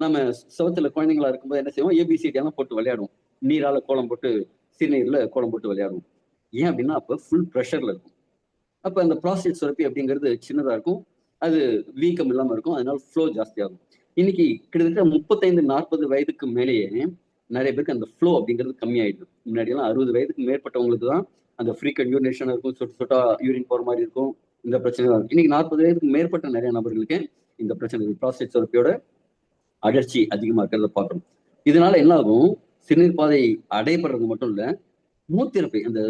நம்ம சுவத்துல குழந்தைங்களா இருக்கும்போது என்ன செய்வோம், ஏபிசிடி எல்லாம் போட்டு விளையாடுவோம். நீரால கோலம் போட்டு சிறுநீர்ல கோலம் போட்டு விளையாடுவோம். ஏன் அப்படின்னா அப்ப ஃபுல் ப்ரெஷர்ல இருக்கும். அப்ப அந்த ப்ராஸ்டேட் சுரப்பி அப்படிங்கிறது சின்னதா இருக்கும், அது வீக்கம் இல்லாம இருக்கும், அதனால ஃப்ளோ ஜாஸ்தியாகும். இன்னைக்கு கிட்டத்தட்ட 35-40 வயதுக்கு மேலேயே நிறைய பேருக்கு அந்த ஃப்ளோ அப்படிங்கிறது கம்மியாயிடுது. முன்னாடி எல்லாம் 60 வயதுக்கு மேற்பட்டவங்களுக்கு தான் அந்த ஃப்ரீக்வெண்ட் யூரினேஷன் இருக்கும், சொட்டு சொட்டா யூரின் போற மாதிரி இருக்கும், இந்த பிரச்சனை தான். இன்னைக்கு 40 வயதுக்கு மேற்பட்ட நிறைய நபர்களுக்கு இந்த பிரச்சனை, ப்ராஸ்டேட் சுரப்பியோட அழற்சி அதிகமா இருக்கிறத பார்க்கணும். இதனால என்ன ஆகும், சிறுநீர் பாதை அடைபடுறது மட்டும் இல்ல, மூத்திரப்பை அந்த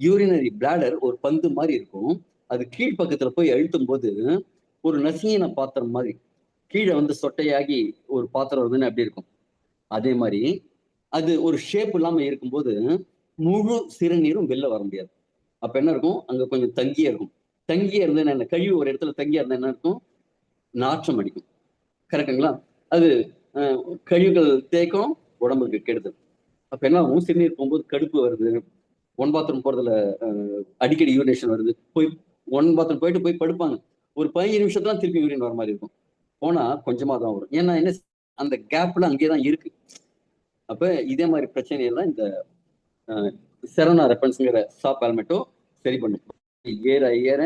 யூரினரி பிளாடர் ஒரு பந்து மாதிரி இருக்கும், அது கீழ்ப்பக்கத்துல போய் அழுத்தும் போது ஒரு நசிங்கின பாத்திரம் மாதிரி கீழே வந்து சொட்டையாகி ஒரு பாத்திரம் வருதுன்னு அப்படி இருக்கும். அதே மாதிரி அது ஒரு ஷேப் இல்லாம இருக்கும்போது முழு சிறுநீரும் வெளில வர முடியாது. அப்ப என்ன இருக்கும், அங்க கொஞ்சம் தங்கியே இருக்கும். தங்கியே இருந்து என்ன, கழிவு ஒரு இடத்துல தங்கியா இருந்தா என்ன இருக்கும், நாற்றம் அடிக்கும். கரெக்டுங்களா? அது கழிவுகள் தேய்க்கும், உடம்புக்கு கெடுதல். அப்ப என்ன ஆகும், சிறுநீர் போகும்போது கடுப்பு வருது, ஒன் பாத்ரூம் போறதுல அடிக்கடி யூரினேஷன் வருது, போய் ஒன் பாத்ரூம் போயிட்டு போய் படுப்பாங்க, ஒரு 15 நிமிஷத்துல திருப்பி யூரின் வர மாதிரி இருக்கும். போனா கொஞ்சமா தான் வரும், ஏன்னா என்ன, அந்த கேப்ல அங்கேயே தான் இருக்கு. அப்ப இதே மாதிரி பிரச்சனையெல்லாம் இந்த செரோனா ரெப்பன்ஸ்ங்கிற சா பால்மெட்டோ சரி பண்ணும். ஏற ஏற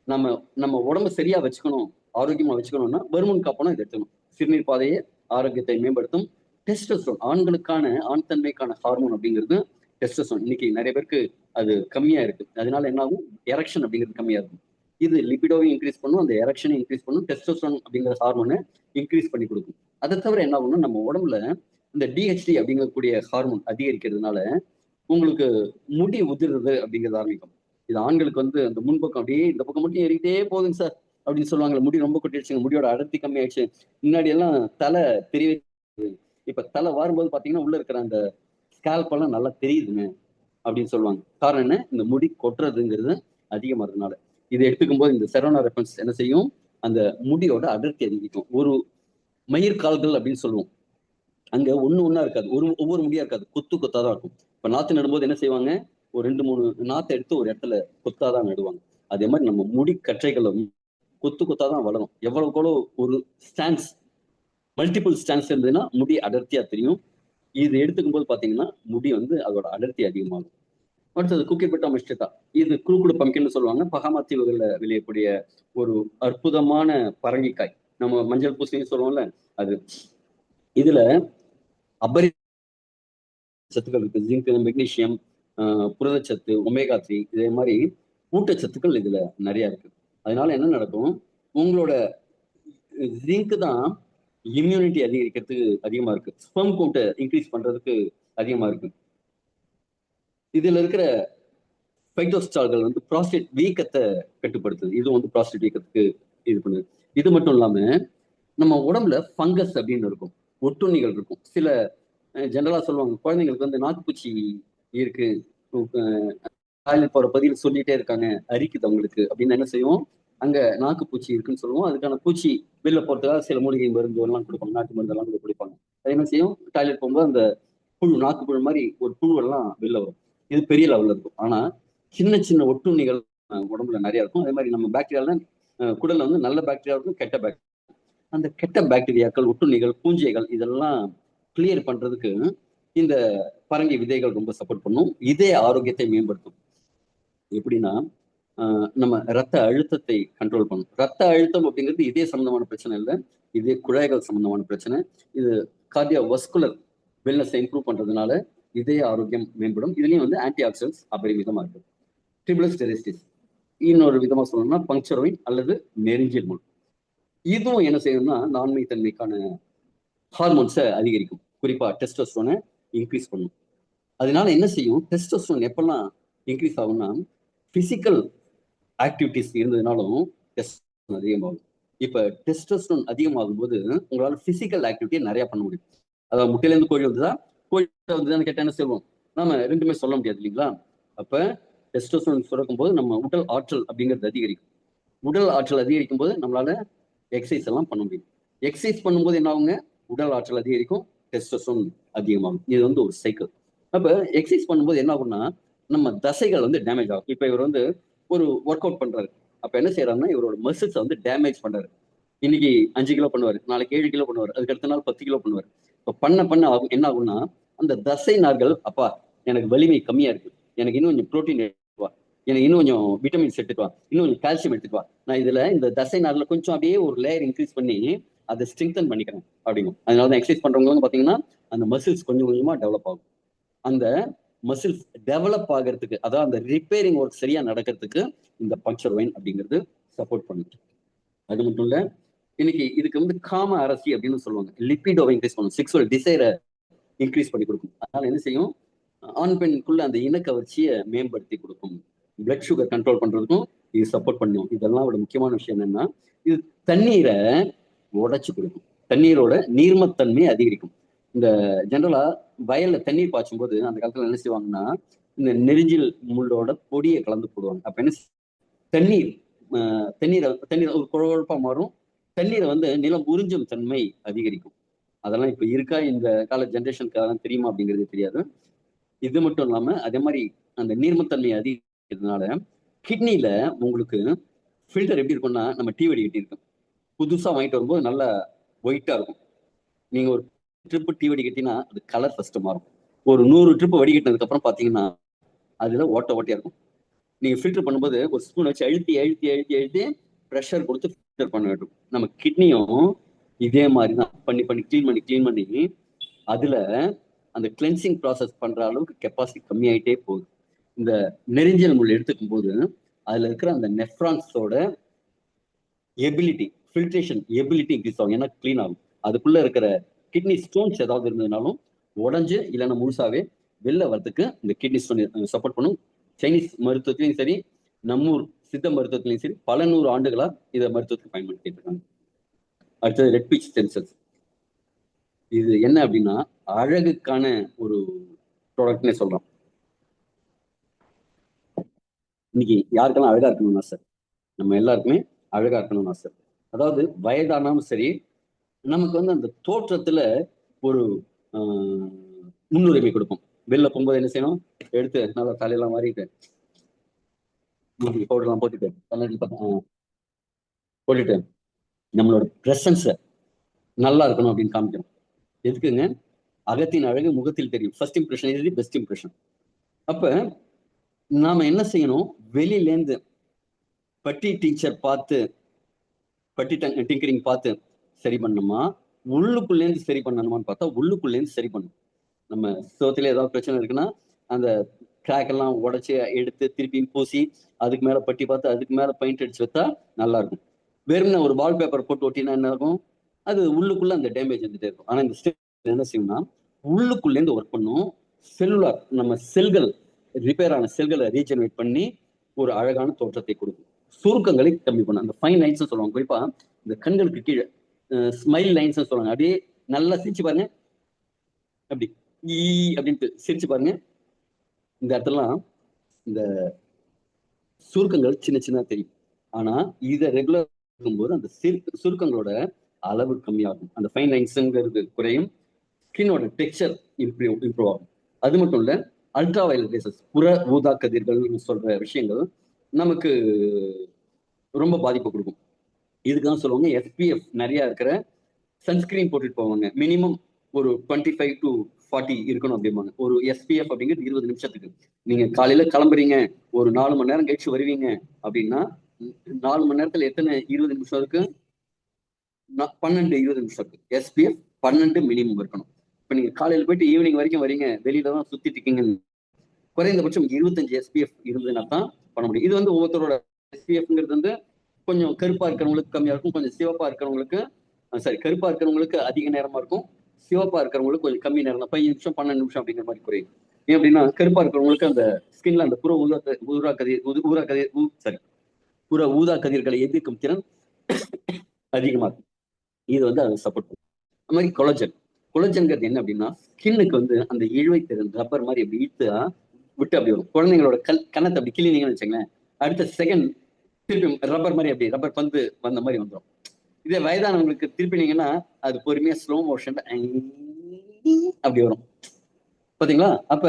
நம்ம நம்ம உடம்ப சரியா வச்சுக்கணும், ஆரோக்கியமா வச்சுக்கணும்னா பருமன் காப்பனம் இதை எடுத்துக்கணும். சிறுநீர் பாதையை ஆரோக்கியத்தை மேம்படுத்தும். டெஸ்டோஸ்டரோன், ஆண்களுக்கான ஆண் தன்மைக்கான ஹார்மோன் அப்படிங்கிறது டெஸ்டோஸ்டரோன். இன்னைக்கு நிறைய பேருக்கு அது கம்மியா இருக்கு, அதனால என்ன ஆகும், எரக்ஷன் அப்படிங்கிறது கம்மியா இருக்கும். இது லிபிடோவையும் இன்க்ரீஸ் பண்ணும், அந்த எரக்ஷனையும் இன்க்ரீஸ் பண்ணும், டெஸ்டோஸ்டரோன் அப்படிங்கிற ஹார்மோனை இன்க்ரீஸ் பண்ணி கொடுக்கும். அதை தவிர என்ன ஆகும்னா, நம்ம உடம்புல இந்த டிஹெச்டி அப்படிங்கக்கூடிய ஹார்மோன் அதிகரிக்கிறதுனால உங்களுக்கு முடி உதிர்றது அப்படிங்கிறது ஆரம்பிக்கும். இது ஆண்களுக்கு வந்து அந்த முன்பக்கம் அப்படியே இந்த பக்கம் மட்டும் ஏறிக்கிட்டே போகுதுங்க சார் அப்படின்னு சொல்லுவாங்க, முடி ரொம்ப கொட்டிடுச்சுங்க, முடியோட அடர்த்தி கம்மி ஆயிடுச்சு, முன்னாடி எல்லாம் தலை தெரியவே, இப்ப தலை வாரும்போது பாத்தீங்கன்னா உள்ள இருக்கிற அந்த ஸ்கேல்ப் எல்லாம் நல்லா தெரியுதுங்க அப்படின்னு சொல்லுவாங்க. காரணம் என்ன, இந்த முடி கொட்டுறதுங்கிறது அதிகமாறதுனால. இதை எடுத்துக்கும் போது இந்த செரோனா ரெஃபரன்ஸ் என்ன செய்யும், அந்த முடியோட அடர்த்தி அதிகரிக்கும். ஒரு மயிர்கால்கள் அப்படின்னு சொல்லுவோம், அங்க ஒண்ணா இருக்காது, ஒவ்வொரு முடியா இருக்காது, கொத்து கொத்தா தான் இருக்கும். இப்ப நாத்து நடும்போது என்ன செய்வாங்க, ஒரு 2-3 நாத்தை எடுத்து ஒரு இடத்துல கொத்தாதான் நடுவாங்க. அதே மாதிரி நம்ம முடி கற்றைகளும் கொத்து கொத்தாதான் வளரும். எவ்வளவுக்கு ஒரு ஸ்டான்ஸ், மல்டிபிள் ஸ்டான்ஸ் இருந்ததுன்னா முடி அடர்த்தியா தெரியும். இது எடுத்துக்கும் போது பாத்தீங்கன்னா முடி வந்து அதோட அடர்த்தி அதிகமாகும். அடுத்தது குக்கிப்பட்டா மிஸ்டா, இது குறுக்குடு பம்கின்னு சொல்லுவாங்க, பகாமா தீவுகள்ல விளையக்கூடிய ஒரு அற்புதமான பரங்கிக்காய். நம்ம மஞ்சள் பூசணின்னு சொல்லுவோம்ல அது. இதுல அபரி சத்துக்கள் இருக்கு, ஜிங்க், மெக்னீசியம், புரதச்சத்து, ஒமேகா 3, இதே மாதிரி ஊட்டச்சத்துக்கள் இதுல நிறைய இருக்கு. அதனால என்ன நடக்கும், உங்களோட ஜிங்க் தான் இம்யூனிட்டி அதிகரிக்கிறதுக்கு அதிகமா இருக்கு, ஸ்பெர்ம் கவுண்ட் இன்க்ரீஸ் பண்றதுக்கு அதிகமா இருக்கு. இதுல இருக்கிற பைட்டோஸ்டால்கள் வந்து ப்ராஸ்டேட் வீக்கத்தை கட்டுப்படுத்துது, இது வந்து ப்ராஸ்டேட் வீக்கத்துக்கு இது பண்ணுது. இது மட்டும் இல்லாம நம்ம உடம்புல ஃபங்கஸ் அப்படின்னு இருக்கும், ஒட்டுண்ணிகள் இருக்கும். சில ஜெனரலா சொல்லுவாங்க, குழந்தைங்களுக்கு வந்து நாக்குப்பூச்சி இருக்கு, டாய்லெட் போற பதில் சொல்லிட்டே இருக்காங்க, அரிக்குது அவங்களுக்கு அப்படின்னு என்ன செய்வோம், அங்க நாக்குப்பூச்சி இருக்குன்னு சொல்லுவோம். அதுக்கான பூச்சி வெளில போறதுக்காக சில மூலிகை மருந்து எல்லாம் கொடுப்பாங்க, நாட்டு மருந்து எல்லாம் கூட கொடுப்பாங்க. அது என்ன செய்யும், டாய்லெட் போகும்போது அந்த புழு, நாக்கு புழு மாதிரி ஒரு புழு எல்லாம் வெளில வரும். இது பெரிய லெவல்ல இருக்கும். ஆனா சின்ன சின்ன ஒட்டுண்ணிகள் உடம்புல நிறைய இருக்கும். அதே மாதிரி நம்ம பாக்டீரியால குடல்ல வந்து நல்ல பாக்டீரியா இருக்கும், கெட்ட பாக்டீரியா. அந்த கெட்ட பாக்டீரியாக்கள், ஒட்டுண்ணிகள், பூஞ்சைகள் இதெல்லாம் கிளியர் பண்றதுக்கு இந்த பரங்கி விதைகள் ரொம்ப சப்போர்ட் பண்ணும். இதே ஆரோக்கியத்தை மேம்படுத்தும். எப்படின்னா, நம்ம ரத்த அழுத்தத்தை கண்ட்ரோல் பண்ணும். ரத்த அழுத்தம் அப்படிங்கிறது இதே சம்பந்தமான பிரச்சனை இல்லை, இதே குழாய்கள் சம்பந்தமான பிரச்சனை. இது கார்டியோ வஸ்குலர் வெல்னஸை இம்ப்ரூவ் பண்றதுனால இதே ஆரோக்கியம் மேம்படும். இதுலயும் வந்து ஆன்டி ஆக்சிடென்ட்ஸ் அபரிமிதமா இருக்கு. ட்ரிபிளஸ் டெரிஸ்டிஸ், இன்னொரு விதமா சொல்லணும்னா பங்க்சரோயின் அல்லது நெருஞ்சியல் முள். இதுவும் என்ன செய்யணும்னா இந்த ஆண்மைத்தன்மைக்கான ஹார்மோன்ஸை அதிகரிக்கும், குறிப்பா டெஸ்டோஸ்டரோனை இன்க்ரீஸ் பண்ணும். அதனால என்ன செய்யும், டெஸ்டோஸ்டரோன் எப்பெல்லாம் இன்க்ரீஸ் ஆகும்னா, பிசிக்கல் ஆக்டிவிட்டிஸ் இருந்ததுனாலும் டெஸ்டோஸ்டரோன் அதிகமாகும். இப்ப டெஸ்டோஸ்டரோன் அதிகமாகும் போது உங்களால பிசிக்கல் ஆக்டிவிட்டியை நிறைய பண்ண முடியும். அதாவது முட்டையில இருந்து கோழி வந்துதான், கோழி வந்துதான் கேட்டா என்ன செய்வோம்? நாம ரெண்டுமே சொல்ல முடியாது இல்லைங்களா? அப்ப டெஸ்டோஸ்டரோன் சுரக்கும் போது நம்ம உடல் ஆற்றல் அப்படிங்கிறது அதிகரிக்கும். உடல் ஆற்றல் அதிகரிக்கும் போது நம்மளால எக்ஸசைஸ் எல்லாம் பண்ண முடியும். எக்ஸசைஸ் பண்ணும்போது என்ன ஆகுங்க? உடல் ஆற்றல் அதிகரிக்கும், டெஸ்டோஸ்டரோன் அதிகமாகும். இது வந்து ஒரு சைக்கிள். அப்ப எக்ஸசைஸ் பண்ணும்போது என்ன ஆகும்னா நம்ம தசைகள் வந்து டேமேஜ் ஆகும். இப்ப இவர் வந்து ஒரு ஒர்க் அவுட் பண்றாரு. அப்ப என்ன செய்யறாருன்னா இவரோட மசில்ஸ் வந்து டேமேஜ் பண்றாரு. இன்னைக்கு 5 கிலோ பண்ணுவாரு, நாளைக்கு 7 கிலோ பண்ணுவாரு, அதுக்கு அடுத்த நாள் 10 கிலோ பண்ணுவாரு. இப்ப பண்ண பண்ண ஆகும் என்ன ஆகும்னா அந்த தசை நார்கள், அப்பா எனக்கு வலிமை கம்மியா இருக்கு, எனக்கு இன்னும் கொஞ்சம் புரோட்டீன் எடுத்துட்டு வா, எனக்கு இன்னும் கொஞ்சம் விட்டமின்ஸ் எடுத்துட்டு வா, இன்னும் கொஞ்சம் கால்சியம் எடுத்துட்டு வா, நான் இதுல இந்த தசை நார்ல கொஞ்சம் அப்படியே ஒரு லேயர் இன்க்ரீஸ் பண்ணி அதை ஸ்ட்ரெங்தன் பண்ணிக்கிறேன் அப்படிங்கும். அதனாலதான் எக்ஸசைஸ் பண்றவங்க பாத்தீங்கன்னா அந்த மசில்ஸ் கொஞ்சம் கொஞ்சமா டெவலப் ஆகும். அந்த மசில்ஸ் டெவலப் ஆகிறதுக்கு, அதாவது அந்த ரிப்பேரிங் ஒர்க் சரியா நடக்கிறதுக்கு இந்த பங்க்சர் வைன் அப்படிங்கிறது சப்போர்ட் பண்ணுது. அது மட்டும் இல்ல, இன்னைக்கு இதுக்கு வந்து காம அரசி அப்படின்னு சொல்லுவாங்க. லிபிடோவை இன்க்ரீஸ் பண்ணும், செக்ஸுவல் டிசைரை இன்க்ரீஸ் பண்ணி கொடுக்கும். அதனால என்ன செய்யும்? ஆண் பெண்ணுக்குள்ள அந்த இனக்கவர்ச்சியை மேம்படுத்தி கொடுக்கும். பிளட் சுகர் கண்ட்ரோல் பண்றதுக்கும் இது சப்போர்ட் பண்ணும். இதெல்லாம் ஒரு முக்கியமான விஷயம் என்னன்னா, இது தண்ணீரை உடைச்சு கொடுக்கும், தண்ணீரோட நீர்மத்தன்மையை அதிகரிக்கும். இந்த ஜெனரலா வயல்ல தண்ணீர் பாய்ச்சும் போது அந்த காலத்துல என்ன செய்வாங்கன்னா இந்த நெரிஞ்சில் முள்ளோட பொடியை கலந்து போடுவாங்க. அப்ப என்ன தண்ணீர் தண்ணீரை ஒரு குழப்பா மாறும். தண்ணீரை வந்து நிலம் உறிஞ்சும் தன்மை அதிகரிக்கும். அதெல்லாம் இப்ப இருக்கா இந்த கால ஜென்ரேஷனுக்கு அதெல்லாம் தெரியுமா அப்படிங்கிறது தெரியாது. இது மட்டும் இல்லாம அதே மாதிரி அந்த நீர்மத்தன்மை அதிகரிக்கிறதுனால கிட்னில உங்களுக்கு ஃபில்டர் எப்படி இருக்கும்னா நம்ம டீ வடிகட்டி இருக்கும், புதுசா வாங்கிட்டு வரும்போது நல்லா ஒயிட்டா இருக்கும். நீங்க ஒரு ட்ரிப்பு டீ வடிகட்டினா அது கலர் ஃபர்ஸ்ட் மாறும். ஒரு 100 ட்ரிப் வடிகட்டினதுக்கு அப்புறம் பாத்தீங்கன்னா அதுல ஓட்டையா இருக்கும். நீங்க ஃபில்டர் பண்ணும்போது ஒரு ஸ்பூன் வச்சு அழுத்தி அழுத்தி அழுத்தி அழுத்தி ப்ரெஷர் கொடுத்து ஃபில்டர் பண்ண வேண்டும். நம்ம கிட்னியும் இதே மாதிரி தான் பண்ணி பண்ணி கிளீன் பண்ணி அதுல அந்த கிளென்சிங் ப்ராசஸ் பண்ற அளவுக்கு கெப்பாசிட்டி கம்மியாயிட்டே போகுது. இந்த நெரிஞ்சல் முள் எடுத்துக்கும் போது அதுல இருக்கிற அந்த நெஃப்ரான்ஸோட எபிலிட்டி, ஃபில்ட்ரேஷன் எபிலிட்டி இன்க்ரீஸ் ஆகும். ஏன்னா கிளீன் ஆகும். அதுக்குள்ள இருக்கிற கிட்னி ஸ்டோன்ஸ் ஏதாவது இருந்ததுனாலும் உடஞ்சு இல்லைன்னா முழுசாவே வெளில வரதுக்கு இந்த கிட்னி ஸ்டோன் சப்போர்ட் பண்ணும். சைனீஸ் மருத்துவத்திலையும் சரி, நம்மூர் சித்த மருத்துவத்திலையும் சரி பல 100 ஆண்டுகளா இதை மருத்துவத்துக்கு பயன்படுத்திட்டு இருக்காங்க. அடுத்தது ரெட் பீச் ஸ்டெம் செல்ஸ். இது என்ன அப்படின்னா அழகுக்கான ஒரு ப்ராடக்ட்னே சொல்றோம். இன்னைக்கு யாருக்கெல்லாம் அழகா இருக்கணும்னா சார், நம்ம எல்லாருக்குமே அழகா இருக்கணும்னா சார், அதாவது வயதானாலும் சரி நமக்கு வந்து அந்த தோற்றத்துல ஒரு முன்னுரிமை கொடுப்போம். வெளில போகும்போது என்ன செய்யணும்? எடுத்து நல்லா தலையெல்லாம் மாறிட்டு பவுடர் எல்லாம் போட்டுட்டு போட்டுட்டு நம்மளோட பிரசன்ஸ நல்லா இருக்கணும் அப்படின்னு காமிக்கணும். எதுக்குங்க? அகத்தின் அழகு முகத்தில் தெரியும். First impression is the best impression. அப்ப நாம என்ன செய்யணும்? வெளியிலேருந்து பட்டி டீச்சர் பார்த்து, பட்டி டிங்கரிங் பார்த்து சரி பண்ணணுமா, உள்ளுக்குள்ளேருந்து சரி பண்ணணுமான்னு பார்த்தா உள்ளுக்குள்ளேருந்து சரி பண்ணணும். நம்ம சுகத்துல ஏதாவது பிரச்சனை இருக்குன்னா அந்த கிராக் எல்லாம் உடைச்சு எடுத்து திருப்பி பூசி அதுக்கு மேல பட்டி பார்த்து அதுக்கு மேல பெயிண்ட் அடிச்சு வைத்தா நல்லா இருக்கும். வெறும்னா ஒரு வால் பேப்பர் போட்டு ஒட்டினா என்ன இருக்கும்? அது உள்ளுக்குள்ள அந்த டேமேஜ் வந்துட்டே இருக்கும். ஆனா இந்த ஸ்டெப் என்ன செய்யணும்னா உள்ளுக்குள்ள இருந்து ஒர்க் பண்ணும். செல்லுலார் நம்ம செல்கள், ரிப்பேர் ஆன செல்களை ரீஜெனரேட் பண்ணி ஒரு அழகான தோற்றத்தை கொடுக்கும். சுருக்கங்களை கம்மி பண்ணும். அந்த ஃபைன் லைன்ஸ் சொல்லுவாங்க. குறிப்பா இந்த கண்களுக்கு கீழே ஸ்மைல் லைன்ஸ் சொல்லுவாங்க. அப்படியே நல்லா சிரிச்சு பாருங்க, அப்படி ஈ அப்படின்ட்டு சிரிச்சு பாருங்க. இந்த இடத்துலலாம் இந்த சுருக்கங்கள் சின்ன சின்ன தெரியும். ஆனா இதை ரெகுலர் இருக்கும்போது அந்த சுருக்கங்களோட அளவு கம்மியாகும். அந்த ஃபைன் லைன்ஸ்ங்கிறது குறையும். ஸ்கின்னோட டெக்ஸ்சர் இம்ப்ரூவ் ஆகும். அது மட்டும் இல்ல, அல்ட்ரா வயலட் ரேசஸ், புற ஊதா கதிர்கள் சொல்ற விஷயங்கள் நமக்கு ரொம்ப பாதிப்பு கொடுக்கும். இதுக்குதான் சொல்லுவாங்க எஸ்பிஎஃப் நிறைய இருக்கிற சன்ஸ்கிரீன் போட்டுட்டு போவாங்க. மினிமம் ஒரு 25 to 40 இருக்கணும் அப்படிம்பாங்க. ஒரு எஸ்பிஎஃப் அப்படிங்கிறது 20 நிமிஷத்துக்கு. நீங்க காலையில கிளம்புறீங்க, ஒரு 4 மணி நேரம் கழிச்சு வருவீங்க அப்படின்னா 4 மணி நேரத்துல எத்தனை 20 நிமிஷம் இருக்கு? 12 20 நிமிஷம் இருக்கு. எஸ்பிஎஃப் 12 மினிமம் இருக்கணும். இப்ப நீங்க காலையில போயிட்டு ஈவினிங் வரைக்கும் வரீங்க, வெளியில தான் சுத்திட்டு இருக்கீங்க, குறைந்தபட்சம் 25 எஸ்பிஎஃப் இருந்ததுன்னா தான் பண்ண முடியும். இது வந்து ஒவ்வொருத்தரோட எஸ்பிஎஃப்ங்கிறது வந்து கொஞ்சம் கருப்பா இருக்கிறவங்களுக்கு கம்மியா இருக்கும், கொஞ்சம் சிவப்பா இருக்கிறவங்களுக்கு கருப்பா இருக்கிறவங்களுக்கு அதிக நேரமா இருக்கும், சிவப்பா இருக்கிறவங்களுக்கு கொஞ்சம் கம்மி நேரம், 15 நிமிஷம் 12 நிமிஷம் அப்படிங்கிற மாதிரி குறையும். ஏன் அப்படின்னா கருப்பா இருக்கிறவங்களுக்கு அந்த ஸ்கின்ல அந்த புற ஊதா கதிர்களை எதிர்க்கும் திறன் அதிகமா இருக்கும். இது வந்து அதை சப்போர்ட் பண்ணும். அது மாதிரி கொலஜன்ங்கிறது என்ன அப்படின்னா ஸ்கின்னுக்கு வந்து அந்த இழுவை திறன் ரப்பர் மாதிரி அப்படி இழுத்து விட்டு அப்படி வரும். குழந்தைங்களோட கண்ணத்தை அப்படி கிளினீங்கன்னு வச்சுங்களேன், அடுத்த செகண்ட் திருப்பி ரப்பர் மாதிரி அப்படி ரப்பர் பந்து வந்த மாதிரி வந்துடும். இதே வயதானவங்களுக்கு திருப்பினீங்கன்னா அது பொறுமையா ஸ்லோ மோஷன் அப்படி வரும். பாத்தீங்களா? அப்ப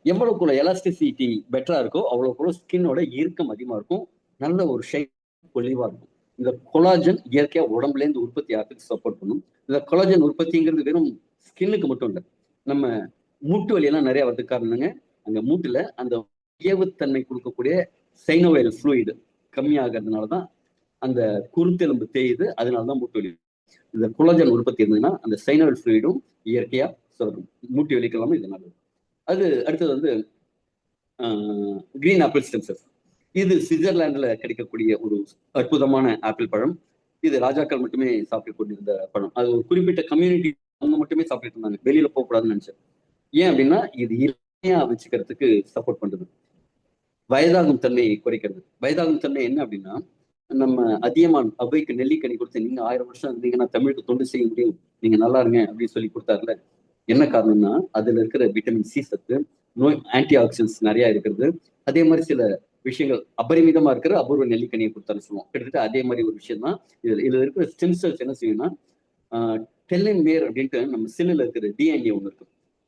எவ்வளவுக்குள்ள எலாஸ்டிசிட்டி பெட்டரா இருக்கோ அவ்வளவுக்குள்ள ஸ்கின்னோட இறுக்கம் அதிகமா இருக்கும். நல்ல ஒரு ஷேப் பொலிவா இருக்கும். இந்த கொலாஜன் இயற்கையா உடம்புல இருந்து உற்பத்தி ஆகிறதுக்கு சப்போர்ட் பண்ணும். இந்த கொலாஜன் உற்பத்திங்கிறது வெறும் ஸ்கின்னுக்கு மட்டும் இல்லை. நம்ம மூட்டு வலி எல்லாம் நிறைய வரதுக்கு காரணங்க அங்க மூட்டுல அந்த உயவுத்தன்மை கொடுக்கக்கூடிய சைனோவைல் ஃப்ளூயிடு கம்மியாகிறதுனாலதான் அந்த குருத்தெலும்பு தேயுது. அதனாலதான் மூட்டு வலி. இந்த கொலாஜன் உற்பத்தி இருந்ததுன்னா அந்த சைனோவைல் ஃப்ளூயிடும் இயற்கையா சொல்லணும். மூட்டு வலிக்கு எல்லாமே இது நல்லது. அது அடுத்தது வந்து கிரீன் ஆப்பிள் ஸ்டெம் செல்ஸ். இது சுவிட்சர்லாந்துல கிடைக்கக்கூடிய ஒரு அற்புதமான ஆப்பிள் பழம். இது ராஜாக்கள் மட்டுமே சாப்பிட்டு கொண்டிருந்த பழம். அது ஒரு குறிப்பிட்ட கம்யூனிட்டி அவங்க மட்டுமே சாப்பிட்டு இருந்தாங்க, வெளியில போகக்கூடாதுன்னு நினைச்சேன். ஏன் அப்படின்னா இது இயற்கையா வச்சுக்கிறதுக்கு சப்போர்ட் பண்றது, வயதாகும் தன்மையை குறைக்கிறது. வயதாகும் தன்மை என்ன அப்படின்னா, நம்ம அதியமான் அவ்வைக்கு நெல்லிக்கனி கொடுத்து நீங்க 1000 வருஷம் இருந்தீங்கன்னா தமிழுக்கு தொண்டு செய்ய முடியும், நீங்க நல்லா இருங்க அப்படின்னு சொல்லி கொடுத்தாருல. என்ன காரணம்னா அதுல இருக்கிற விட்டமின் சி சத்து, நோய் ஆன்டி ஆக்சிடன்ஸ் நிறைய இருக்கிறது. அதே மாதிரி சில விஷயங்கள் அபரிமிதமா இருக்கிற அபூர்வ நெல்லிக்கனியை கொடுத்தாலும் சொல்லுவோம். கிட்டத்தட்ட அதே மாதிரி ஒரு விஷயம் தான் இதுல இருக்கிற ஸ்டெம் செல்ஸ் என்ன செய்யும்னா, டெலிமேர் அப்படின்ட்டு நம்ம செல்லுல இருக்கிற டிஎன்ஏ ஒன்று இருக்கு.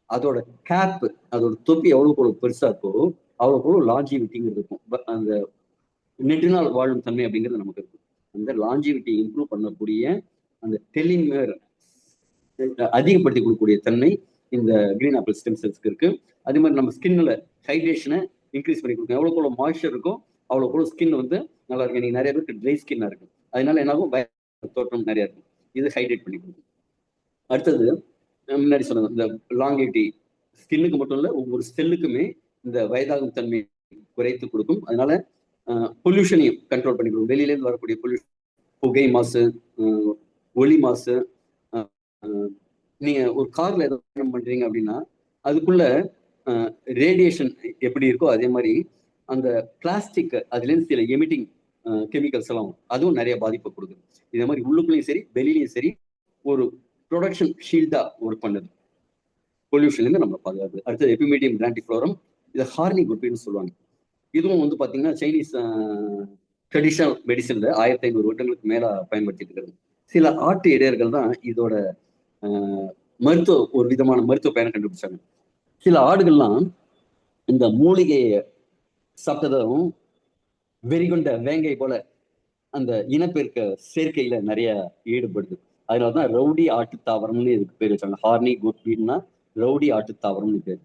அதோட கேப், அதோட தொப்பி எவ்வளவு பெருசா இருக்கோ அவ்வளவு லாஞ்சிவிட்டிங்கிறது இருக்கும். அந்த நெடுநாள் வாழும் தன்மை அப்படிங்கிறது நமக்கு இருக்கும். அந்த லாஞ்சிவிட்டி இம்ப்ரூவ் பண்ணக்கூடிய அந்த டெலிமேர் அதிகப்படுத்தி கொடுக்கக்கூடிய தன்மை இந்த கிரீன் ஆப்பிள் ஸ்டெம் செல்ஸ்க்கு இருக்கு. அதே மாதிரி நம்ம ஸ்கின்ல ஹைட்ரேஷனை இன்க்ரீஸ் பண்ணி கொடுக்கும். எவ்வளவு மாய்ஸ்சர் இருக்கோ அவ்வளவு ஸ்கின் வந்து நல்லா இருக்கு. நீங்க நிறைய பேருக்கு ட்ரை ஸ்கின்னா இருக்கு, அதனால என்னாகும் தோற்றம் நிறைய இருக்கும். இது ஹைட்ரேட் பண்ணி கொடுக்கும். அடுத்தது முன்னாடி சொன்னது இந்த லாங்கிவிட்டி ஸ்கின்னுக்கு மட்டும் இல்ல, ஒவ்வொரு செல்லுக்குமே இந்த வயதாகும் தன்மை குறைத்து கொடுக்கும். அதனால பொல்யூஷனையும் கண்ட்ரோல் பண்ணி கொடுக்கும். வெளியில இருந்து வரக்கூடிய பொல்யூஷன், புகை மாசு, ஒளி மாசு. நீங்க ஒரு கார்ல ஏதோ பயணம் பண்றீங்க அப்படின்னா அதுக்குள்ள ரேடியேஷன் எப்படி இருக்கோ அதே மாதிரி அந்த பிளாஸ்டிக் அதுல இருந்து சில எமிட்டிங் கெமிக்கல்ஸ் எல்லாம் அதுவும் நிறைய பாதிப்பை கொடுக்குது. இதே மாதிரி உள்ளுக்குள்ளேயும் சரி வெளியிலையும் சரி ஒரு ப்ரொடக்ஷன் ஷீல்டா ஒர்க் பண்ணுது, பொல்யூஷன்ல இருந்து நம்ம பாதுகாப்பு. அடுத்தது எபிமீடியம் கிராண்டிஃப்ளோரம், இதை ஹார்னி குட்பின்னு சொல்லுவாங்க. இதுவும் வந்து பாத்தீங்கன்னா சைனீஸ் ட்ரெடிஷனல் மெடிசன்ல 1500 வருடங்களுக்கு மேல பயன்படுத்திட்டு இருக்கிறது. சில ஆட்டு இடையர்கள் தான் இதோட மருத்துவ ஒரு விதமான மருத்துவ பயனை கண்டுபிடிச்சாங்க. சில ஆடுகள்லாம் இந்த மூலிகையை சாப்பிட்டதும் வெறிகொண்ட வேங்கை போல அந்த இனப்பெருக்க சேர்க்கையில நிறைய ஈடுபடுது. அதனாலதான் ரவுடி ஆட்டு தாவரம்னு இதுக்கு பேர் வச்சாங்க. ஹார்னி குட்பீன்னா ரவுடி ஆட்டு தாவரம்னு பேர்.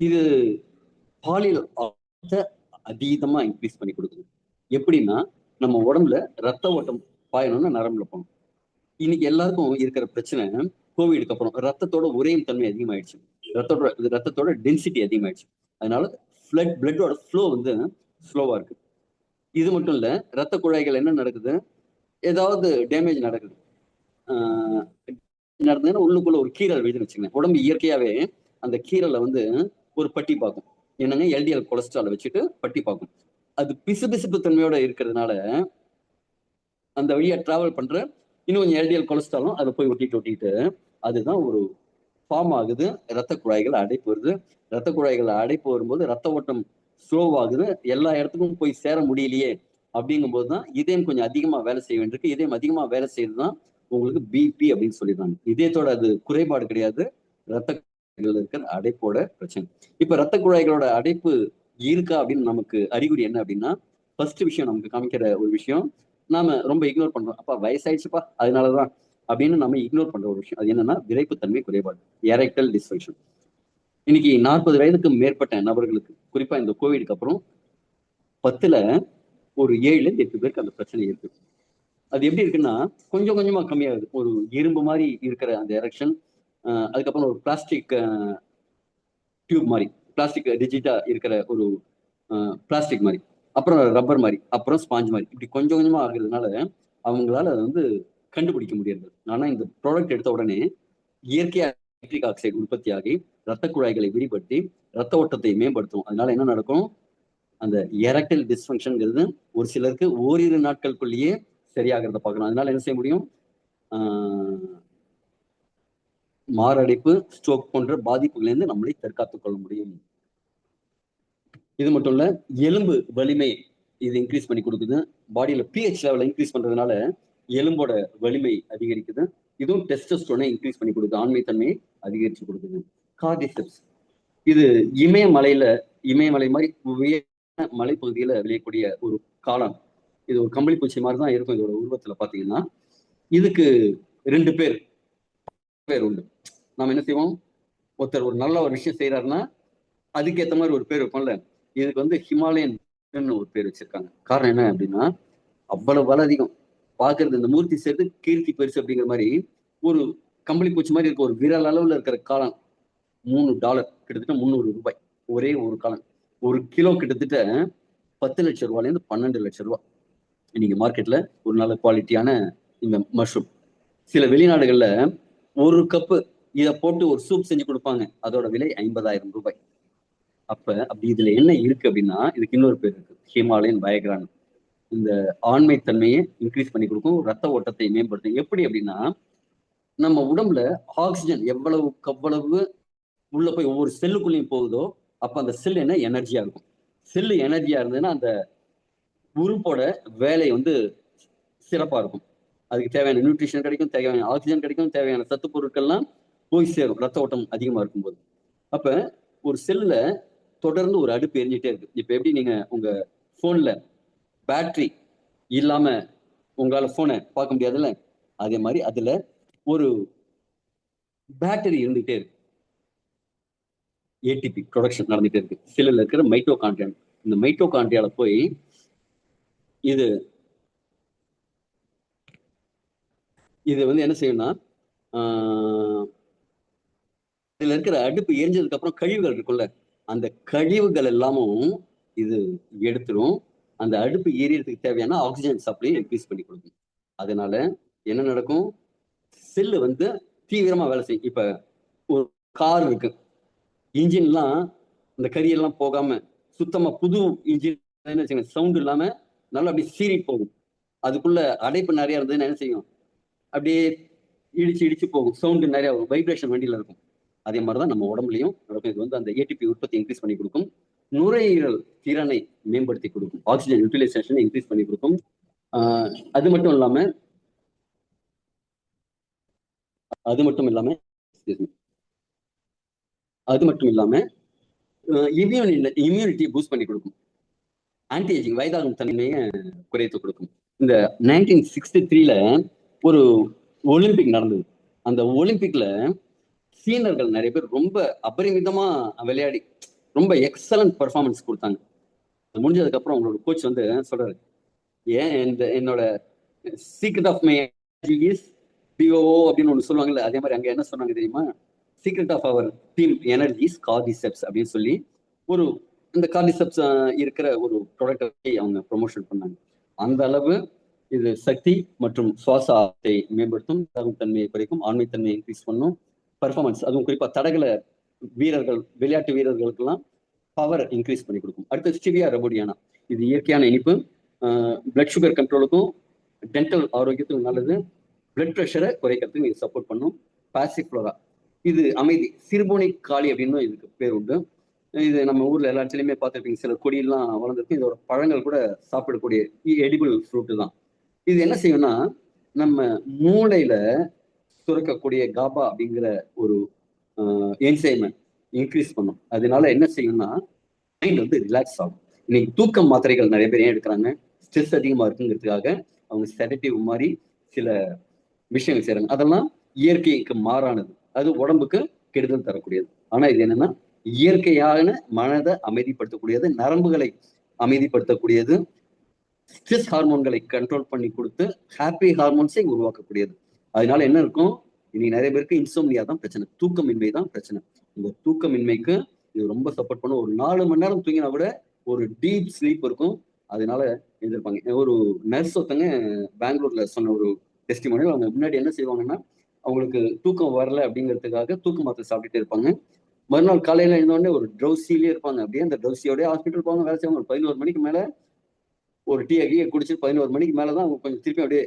இது பாலியல் அதீதமா இன்க்ரீஸ் பண்ணி கொடுக்குது. எப்படின்னா நம்ம உடம்புல ரத்த ஓட்டம் பாயணும்னா நரம்புல போகணும். இன்னைக்கு எல்லாருக்கும் இருக்கிற பிரச்சனை கோவிடுக்கு அப்புறம் ரத்தத்தோட உறையும் தன்மை அதிகமாயிடுச்சு, ரத்தத்தோட டென்சிட்டி அதிகமாயிடுச்சு. அதனால பிளட்டோட ஃப்ளோ வந்து ஸ்லோவா இருக்கு. இது மட்டும் இல்ல, ரத்த குழாய்கள் என்ன நடக்குது, ஏதாவது டேமேஜ் நடக்குது, நடந்ததுன்னா உள்ளுக்குள்ள ஒரு கீரல் விழுதுன்னு வச்சுக்கோங்க. உடம்பு இயற்கையாவே அந்த கீரலை வந்து ஒரு பட்டி பார்க்கும். என்னங்க எல்டிஎல் கொலஸ்ட்ரால் வச்சுட்டு பட்டி பார்க்கும். அது பிசுபிசுப்பு தன்மையோட இருக்கிறதுனால அந்த வழியா டிராவல் பண்ற இன்னும் கொஞ்சம் எல்டிஎல் கொலஸ்ட்ராலும் அதை போய் ஒட்டிட்டு அதுதான் ஒரு ஃபார்ம் ஆகுது. ரத்த குழாய்கள் அடைப்பு வருது. ரத்த குழாய்கள் அடைப்பு வரும்போது ரத்த ஓட்டம் ஸ்லோ ஆகுது. எல்லா இடத்துக்கும் போய் சேர முடியலையே அப்படிங்கும் போதுதான் இதயம் கொஞ்சம் அதிகமா வேலை செய்ய வேண்டியிருக்கு. இதயம் அதிகமா வேலை செய்யறதுதான் உங்களுக்கு பிபி அப்படின்னு சொல்லிடுறாங்க. இதயத்தோட அது குறைபாடு கிடையாது, ரத்த குழாய்கள் இருக்கிற அடைப்போட பிரச்சனை. இப்ப ரத்த குழாய்களோட அடைப்பு இருக்கா அப்படின்னு நமக்கு அறிகுறி என்ன அப்படின்னா, ஃபர்ஸ்ட் விஷயம் நமக்கு காமிக்கிற ஒரு விஷயம், நாம ரொம்ப இக்னோர் பண்றோம். அப்பா வயசாயிடுச்சுப்பா அதனாலதான் அப்படின்னு நம்ம இக்னோர் பண்ற ஒரு விஷயம். அது என்னன்னா விரைப்புத்தன்மை குறைபாடு, எரெக்டல் டிஸ்ஃபங்க்ஷன். இன்னைக்கு 40 வயதுக்கு மேற்பட்ட நபர்களுக்கு, குறிப்பா இந்த கோவிடுக்கு அப்புறம் 10ல ஒரு 7-8 பேருக்கு அந்த பிரச்சனை இருக்கு. அது எப்படி இருக்குன்னா கொஞ்சம் கொஞ்சமா கம்மியாகுது. ஒரு இரும்பு மாதிரி இருக்கிற அந்த எரெக்ஷன், அதுக்கப்புறம் ஒரு பிளாஸ்டிக் டியூப் மாதிரி, பிளாஸ்டிக் டிஜிட்டா இருக்கிற ஒரு பிளாஸ்டிக் மாதிரி, அப்புறம் ரப்பர் மாதிரி, அப்புறம் ஸ்பாஞ்ச் மாதிரி, இப்படி கொஞ்சம் கொஞ்சமா ஆகுறதுனால அவங்களால அதை வந்து கண்டுபிடிக்க முடியாது. ஆனா இந்த ப்ராடக்ட் எடுத்த உடனே இயற்கையா நைட்ரிக் ஆக்சைடு உற்பத்தி ஆகி ரத்த குழாய்களை விரிபடுத்தி ரத்த ஓட்டத்தை மேம்படுத்தும். அதனால என்ன நடக்கும், அந்த எரெக்டல் டிஸ்ஃபங்க்ஷன்ங்கிறது ஒரு சிலருக்கு ஓரிரு நாட்களுக்குள்ளேயே சரியாகிறத பார்க்கணும். அதனால என்ன செய்ய முடியும்? மாரடைப்பு, ஸ்ட்ரோக் போன்ற பாதிப்புகளிலிருந்து நம்மளை தற்காத்துக் கொள்ள முடியும். இது மட்டும் இல்ல, எலும்பு வலிமை இது இன்க்ரீஸ் பண்ணி கொடுக்குது. பாடியில பிஹெச் லெவலை இன்க்ரீஸ் பண்றதுனால எலும்போட வலிமை அதிகரிக்குது. இதுவும் டெஸ்டோஸ்டெரோனை இன்க்ரீஸ் பண்ணி கொடுக்குது. ஆண்மை தன்மையை அதிகரிச்சு கொடுக்குது. கார்டிசெப்ஸ் இது இமயமலை மாதிரி உயர்ந்த மலைப்பகுதியில விளையக்கூடிய ஒரு காளான். இது ஒரு கம்பளி பூச்சி மாதிரி தான் இருக்கும். இதோட உருவத்துல பாத்தீங்கன்னா இதுக்கு 2 பேர் உண்டு. நாம என்ன செய்வோம்? ஒருத்தர் ஒரு நல்ல ஒரு விஷயம் செய்யறாருன்னா அதுக்கேற்ற மாதிரி ஒரு பேர் வைப்போம்ல. இதுக்கு வந்து ஹிமாலயன் ஒரு பேர் வச்சிருக்காங்க. காரணம் என்ன அப்படின்னா, அவ்வளவு வலை அதிகம். பாக்குறது இந்த மூர்த்தி சேர்த்து கீர்த்தி பெருசு அப்படிங்கிற மாதிரி ஒரு கம்பளி பூச்சி மாதிரி இருக்க ஒரு விரல் அளவுல இருக்கிற காளான் $3 கிட்டத்தட்ட ₹300 ஒரே ஒரு காளான். 1 கிலோ கிட்டத்தட்ட 10 லட்சம் ரூபாயிலேருந்து 12 லட்சம் ரூபாய். நீங்க மார்க்கெட்ல ஒரு நல்ல குவாலிட்டியான இந்த மஷ்ரூம். சில வெளிநாடுகள்ல 1 கப்பு இதை போட்டு ஒரு சூப் செஞ்சு கொடுப்பாங்க. அதோட விலை ₹50,000. அப்படி இதுல என்ன இருக்கு அப்படின்னா, இதுக்கு இன்னொரு பேர் இருக்கு, ஹிமாலயன் வயக்ரான். இந்த ஆண்மை தன்மையை இன்க்ரீஸ் பண்ணி கொடுக்கும், ரத்த ஓட்டத்தை மேம்படுத்தும். எப்படி அப்படின்னா, நம்ம உடம்புல ஆக்சிஜன் எவ்வளவுக்கு அவ்வளவு உள்ள போய் ஒவ்வொரு செல்லுக்குள்ளேயும் போகுதோ அப்ப அந்த செல் என்ன எனர்ஜியா இருக்கும். செல்லு எனர்ஜியா இருந்ததுன்னா அந்த உறுப்போட வேலை வந்து சிறப்பா இருக்கும். அதுக்கு தேவையான நியூட்ரிஷன் கிடைக்கும், தேவையான ஆக்சிஜன் கிடைக்கும், தேவையான சத்து பொருட்கள்லாம் போய் சேரும் ரத்த ஓட்டம் அதிகமா இருக்கும்போது. அப்ப ஒரு செல்லுல தொடர்ந்து ஒரு அடுப்பு எரிஞ்சிட்டே இருக்கு. இப்ப எப்படி நீங்க உங்க போன்ல பேட்டரி இல்லாம உங்களால போனை பார்க்க முடியாதுல்ல, அதே மாதிரி அதுல ஒரு பேட்டரி இருந்துகிட்டே இருக்கு. ஏடிபி ப்ரொடக்ஷன் நடந்துட்டே இருக்கு. செல்லுல இருக்கிற மைட்டோகாண்ட்ரியா. இந்த மைட்டோகாண்ட்ரியால போய் இது வந்து என்ன செய்யும்னா, இதுல இருக்கிற அடுப்பு எரிஞ்சதுக்கு அப்புறம் கழிவுகள் இருக்குல்ல, அந்த கழிவுகள் எல்லாமும் இது எடுத்துரும். அந்த அடுப்பு எரியறதுக்கு தேவையான ஆக்சிஜன் சப்ளை இன்க்ரீஸ் பண்ணி கொடுக்கும். அதனால என்ன நடக்கும்? செல்லு வந்து தீவிரமா வேலை செய்யும். இப்ப ஒரு கார் இருக்கு, இன்ஜின்லாம் இந்த கரியெல்லாம் போகாம சுத்தமா புது இன்ஜின் சவுண்ட் இல்லாம நல்லா அப்படி சீறி போகும். அதுக்குள்ள அடைப்பு நிறைய இருந்ததுன்னு என்ன செய்யும்? அப்படியே இடிச்சு போகும். சவுண்டு நிறைய வரும், வைப்ரேஷன் வண்டியில இருக்கும். அதே மாதிரிதான் நம்ம உடம்புலையும் நடக்கும். இது வந்து அந்த ஏடிபி உற்பத்தி இன்க்ரீஸ் பண்ணி கொடுக்கும். நுரையீரல் திறனை மேம்படுத்தி கொடுக்கும். ஆக்சிஜன் யூட்டிலைசேஷனை இன்க்ரீஸ் பண்ணி கொடுக்கும். அது மட்டும் இல்லாம இம்யூனிட்டி பூஸ்ட் பண்ணி கொடுக்கும். ஆன்டி ஏஜிங் வயதாகும் தன்மையை குறைத்து கொடுக்கும். இந்த 1963ல ஒரு ஒலிம்பிக் நடந்தது. அந்த ஒலிம்பிக்ல சீனர்கள் நிறைய பேர் ரொம்ப அபரிமிதமா விளையாடி ரொம்ப எக்ஸலன்ட் பெர்ஃபார்மன்ஸ் கொடுத்தாங்க. முடிஞ்சதுக்கு அப்புறம் உங்களோட கோச் வந்து சொல்றாரு, ஏன் என்னோட சீக்ரெட் ஆஃப் மை இஸ் பிஓஓ அப்படின்னு ஒன்று சொல்லுவாங்கல்ல, அதே மாதிரி அங்க என்ன சொன்னாங்க தெரியுமா? Secret of our team energies cordyceps அப்படின்னு சொல்லி ஒரு இந்த கார்டிசெப்ஸ் இருக்கிற ஒரு ப்ராடக்டை அவங்க ப்ரொமோஷன் பண்ணாங்க. அந்த அளவு இது சக்தி மற்றும் சுவாசத்தை மேம்படுத்தும், தன்மையை குறைக்கும், ஆண்மை தன்மையை இன்க்ரீஸ் பண்ணும், பர்ஃபார்மன்ஸ் அதுவும் குறிப்பா தடகள வீரர்கள், விளையாட்டு வீரர்களுக்கெல்லாம் பவர் இன்க்ரீஸ் பண்ணி கொடுக்கும். அடுத்து ஸ்டிவியா ரபோடியானா. இது இயற்கையான இனிப்பு, பிளட் சுகர் கண்ட்ரோலுக்கும் டென்டல் ஆரோக்கியத்துக்கும் நல்லது, பிளட் ப்ரெஷரை குறைக்கிறதுக்கு இது சப்போர்ட் பண்ணும். பாசிஃப்ளோரா இது அமைதி, சிறுபோனிக் காளி அப்படின்னு இதுக்கு பேர் உண்டு. இது நம்ம ஊர்ல எல்லா இடத்துலயுமே பார்த்துருப்பீங்க, சில கொடியெல்லாம் வளர்ந்துருக்கு. இதோட பழங்கள் கூட சாப்பிடக்கூடிய எடிபிள் ஃப்ரூட்டு தான். இது என்ன செய்யும்னா, நம்ம மூளையில சுரக்கக்கூடிய காபா அப்படிங்கிற ஒரு என்சைமை இன்க்ரீஸ் பண்ணும். அதனால என்ன செய்யும்னா மைண்ட் வந்து ரிலாக்ஸ் ஆகும். இன்னைக்கு தூக்கம் மாத்திரைகள் நிறைய பேர் ஏன் எடுக்கிறாங்க? ஸ்ட்ரெஸ் அதிகமா இருக்குங்கிறதுக்காக அவங்க செடேட்டிவ் மாதிரி சில விஷயங்கள் செய்யறாங்க. அதெல்லாம் இயற்கைக்கு மாறானது, அது உடம்புக்கு கெடுதல் தரக்கூடியது. ஆனா இது என்னன்னா இயற்கையான மனதை அமைதிப்படுத்தக்கூடியது, நரம்புகளை அமைதிப்படுத்தக்கூடியது, ஸ்ட்ரெஸ் ஹார்மோன்களை கண்ட்ரோல் பண்ணி கொடுத்து ஹாப்பி ஹார்மோன்ஸை உருவாக்கக்கூடியது. அதனால என்ன இருக்கும்? இன்னைக்கு நிறைய பேருக்கு இன்சோம்னியா தான் பிரச்சனை, தூக்கமின்மை தான் பிரச்சனை. இந்த தூக்கமின்மைக்கு இது ரொம்ப சப்போர்ட் பண்ணும். ஒரு 4 மணி நேரம் தூங்கினா கூட ஒரு டீப் ஸ்லீப் இருக்கும். அதனால எழுந்திருப்பாங்க. ஒரு நர்ஸ் ஒருத்தங்க பெங்களூர்ல சொன்ன ஒரு டெஸ்டிமோனியல். அவங்க முன்னாடி என்ன செய்வாங்கன்னா, அவங்களுக்கு தூக்கம் வரல அப்படிங்கிறதுக்காக தூக்க மாத்திரை சாப்பிட்டுட்டே இருப்பாங்க. மறுநாள் காலையில எழுந்தோடனே ஒரு ட்ரௌசிலே இருப்பாங்க. அப்படியே அந்த ட்ரௌசியோடய ஹாஸ்பிட்டல் போவாங்க, வேலை செய்வாங்க. ஒரு 11 மணிக்கு மேல ஒரு டீ குடிச்சு 11 மணிக்கு மேலதான் அவங்க கொஞ்சம் திருப்பி அப்படியே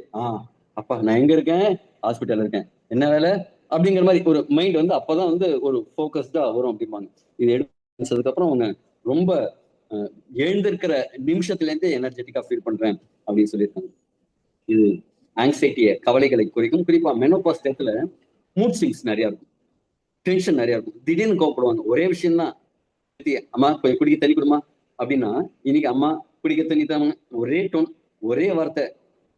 அப்பா நான் எங்க இருக்கேன், ஹாஸ்பிட்டல்ல இருக்கேன், என்ன வேலை அப்படிங்கிற மாதிரி ஒரு மைண்ட் வந்து அப்பதான் வந்து ஒரு ஃபோக்கஸ்டா வரும் அப்படிம்பாங்க. இது எடுத்ததுக்கு அப்புறம் அவங்க ரொம்ப எழுந்திருக்கிற நிமிஷத்துல இருந்து எனர்ஜெட்டிக்கா ஃபீல் பண்றேன் அப்படின்னு சொல்லியிருக்காங்க. இது ஆங்ஸைட்டிய கவலைகளை குறைக்கும். குறிப்பா மெனோபாஸ் டயத்துல மூட் ஸ்விங்ஸ் நிறைய இருக்கும், டென்ஷன் நிறைய இருக்கும், திடீர்னு கோவப்படுவாங்க. ஒரே விஷயம் தான், அம்மா கொஞ்சம் குடிக்க தண்ணி கொடுமா அப்படின்னா, இன்னைக்கு அம்மா குடிக்க தண்ணி தாங்க, ஒரே டோன், ஒரே வார்த்தை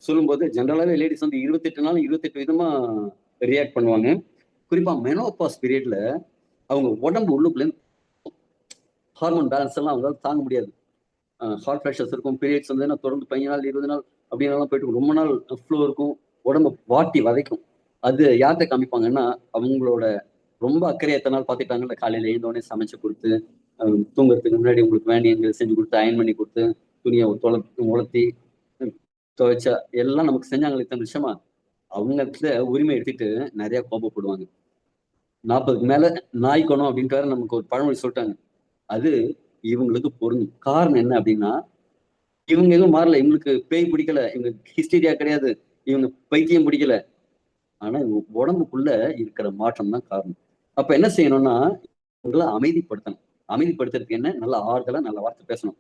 சொல்லும்போது ஜென்ரலாவே லேடிஸ் வந்து 28 நாள் 28 விதமா ரியாக்ட் பண்ணுவாங்க. குறிப்பா மெனோபாஸ் பீரியட்ல அவங்க உடம்பு உள்ளுக்குள்ள ஹார்மோன் பேலன்ஸ் எல்லாம் அவங்களால தாங்க முடியாது. ஹார்ட் ஃபிளஷஸ் இருக்கும், பீரியட்ஸ் வந்து தொடர்ந்து 15 நாள் 20 நாள் அப்படின்னாலும் போயிட்டு ரொம்ப நாள் ஃப்ளோ இருக்கும், உடம்பு வாட்டி வதைக்கும். அது யார்கிட்ட காமிப்பாங்கன்னா, அவங்களோட ரொம்ப அக்கறையா எத்தனை நாள் பார்த்துட்டாங்கல்ல, காலையில எழுந்தோடனே சமைச்சு கொடுத்து, தூங்குறதுக்கு முன்னாடி உங்களுக்கு வேண்டியது செஞ்சு கொடுத்து, அயன் பண்ணி கொடுத்து, துணியை உலர்த்தி துவைச்சா எல்லாம் நமக்கு செஞ்சாங்க இத்தனை விஷயமா, அவங்க உரிமை எடுத்துட்டு நிறைய கோபப்படுவாங்க. 40க்கு மேல நாய் குணம் அப்படின்ட்டு நமக்கு ஒரு பழமொழி சொல்லிட்டாங்க. அது இவங்களுக்கு பொருந்தும். காரணம் என்ன அப்படின்னா, இவங்க எதுவும் மாறல, இவங்களுக்கு பேய் பிடிக்கல, இவங்க ஹிஸ்டீரியா கிடையாது, இவங்க பைத்தியம் பிடிக்கல. ஆனா இவங்க உடம்புக்குள்ள இருக்கிற மாற்றம் தான் காரணம். அப்ப என்ன செய்யணும்னா, இவங்களை அமைதிப்படுத்தணும். அமைதிப்படுத்துறதுக்கு என்ன, நல்ல ஆறுதலா நல்ல வார்த்தை பேசணும்,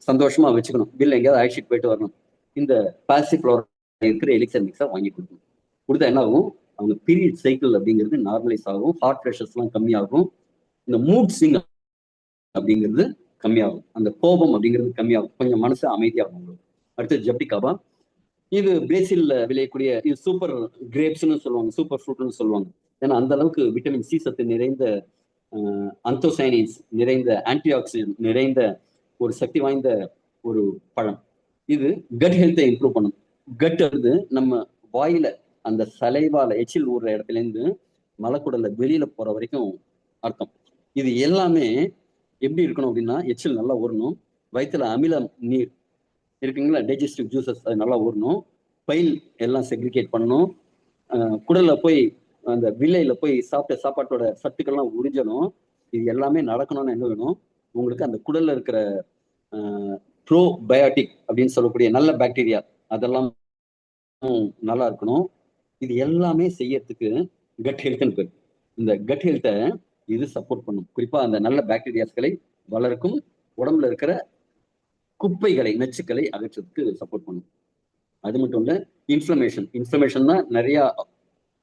சந்தோஷமா வச்சுக்கணும், பில் எங்கேயாவது அழைச்சிட்டு போயிட்டு வரணும். இந்த பாசிவ் இருக்கிற எலிக்சர் மிக்ஸா வாங்கி கொடுக்கணும். கொடுத்தா என்ன ஆகும், அவங்க பீரியட் சைக்கிள் அப்படிங்கிறது நார்மலைஸ் ஆகும், ஹார்ட் ப்ரெஷர்ஸ் எல்லாம் கம்மியாகும், இந்த மூட் ஸ்விங் அப்படிங்கிறது கம்மியாகும், அந்த கோபம் அப்படிங்கிறது கம்மியாகும், கொஞ்சம் மனசு அமைதியாகும். அடுத்து ஜப்டிகாபா, இது பிரேசில்ல விளையக்கூடிய இது சூப்பர் கிரேப்ஸ்னு சொல்லுவாங்க, சூப்பர் ஃப்ரூட்னு சொல்லுவாங்க. ஏன்னா அந்த அளவுக்கு விட்டமின் சி சத்து நிறைந்த, அந்தோசைனின்ஸ் நிறைந்த, ஆன்டி ஆக்சிடென்ட் நிறைந்த ஒரு சக்தி வாய்ந்த ஒரு பழம். இது கட் ஹெல்த்தை இம்ப்ரூவ் பண்ணும். கட் வந்து நம்ம வாயில அந்த சலைவால எச்சில் ஊறுற இடத்துல இருந்து மலக்குடல்ல வெளியில போற வரைக்கும் அர்த்தம். இது எல்லாமே எப்படி இருக்கணும் அப்படின்னா, எச்சில் நல்லா ஊறணும், வயிற்றுல அமிலம் நீர் இருக்குங்களா, டைஜஸ்டிவ் ஜூசஸ் அது நல்லா ஊறணும், பைல் எல்லாம் செக்ரிகேட் பண்ணணும், குடல்ல போய் அந்த வில்லையில போய் சாப்பிட்ட சாப்பாட்டோட சத்துக்கள்லாம் உறிஞ்சணும். இது எல்லாமே நடக்கணும்னு என்ன வேணும், உங்களுக்கு அந்த குடல்ல இருக்கிற ப்ரோபயோட்டிக் அப்படின்னு சொல்லக்கூடிய நல்ல பாக்டீரியா அதெல்லாம் நல்லா இருக்கணும். இது எல்லாமே செய்யறதுக்கு கட் ஹெல்த்னு பேர். இந்த கட் ஹெல்த்தை இது சப்போர்ட் பண்ணும். குறிப்பா அந்த நல்ல பாக்டீரியாஸ்களை வளர்க்கும், உடம்புல இருக்கிற குப்பைகளை நச்சுக்களை அகற்றதுக்கு சப்போர்ட் பண்ணும். அது மட்டும் இல்ல, இன்ஃப்ளமேஷன் தான் நிறைய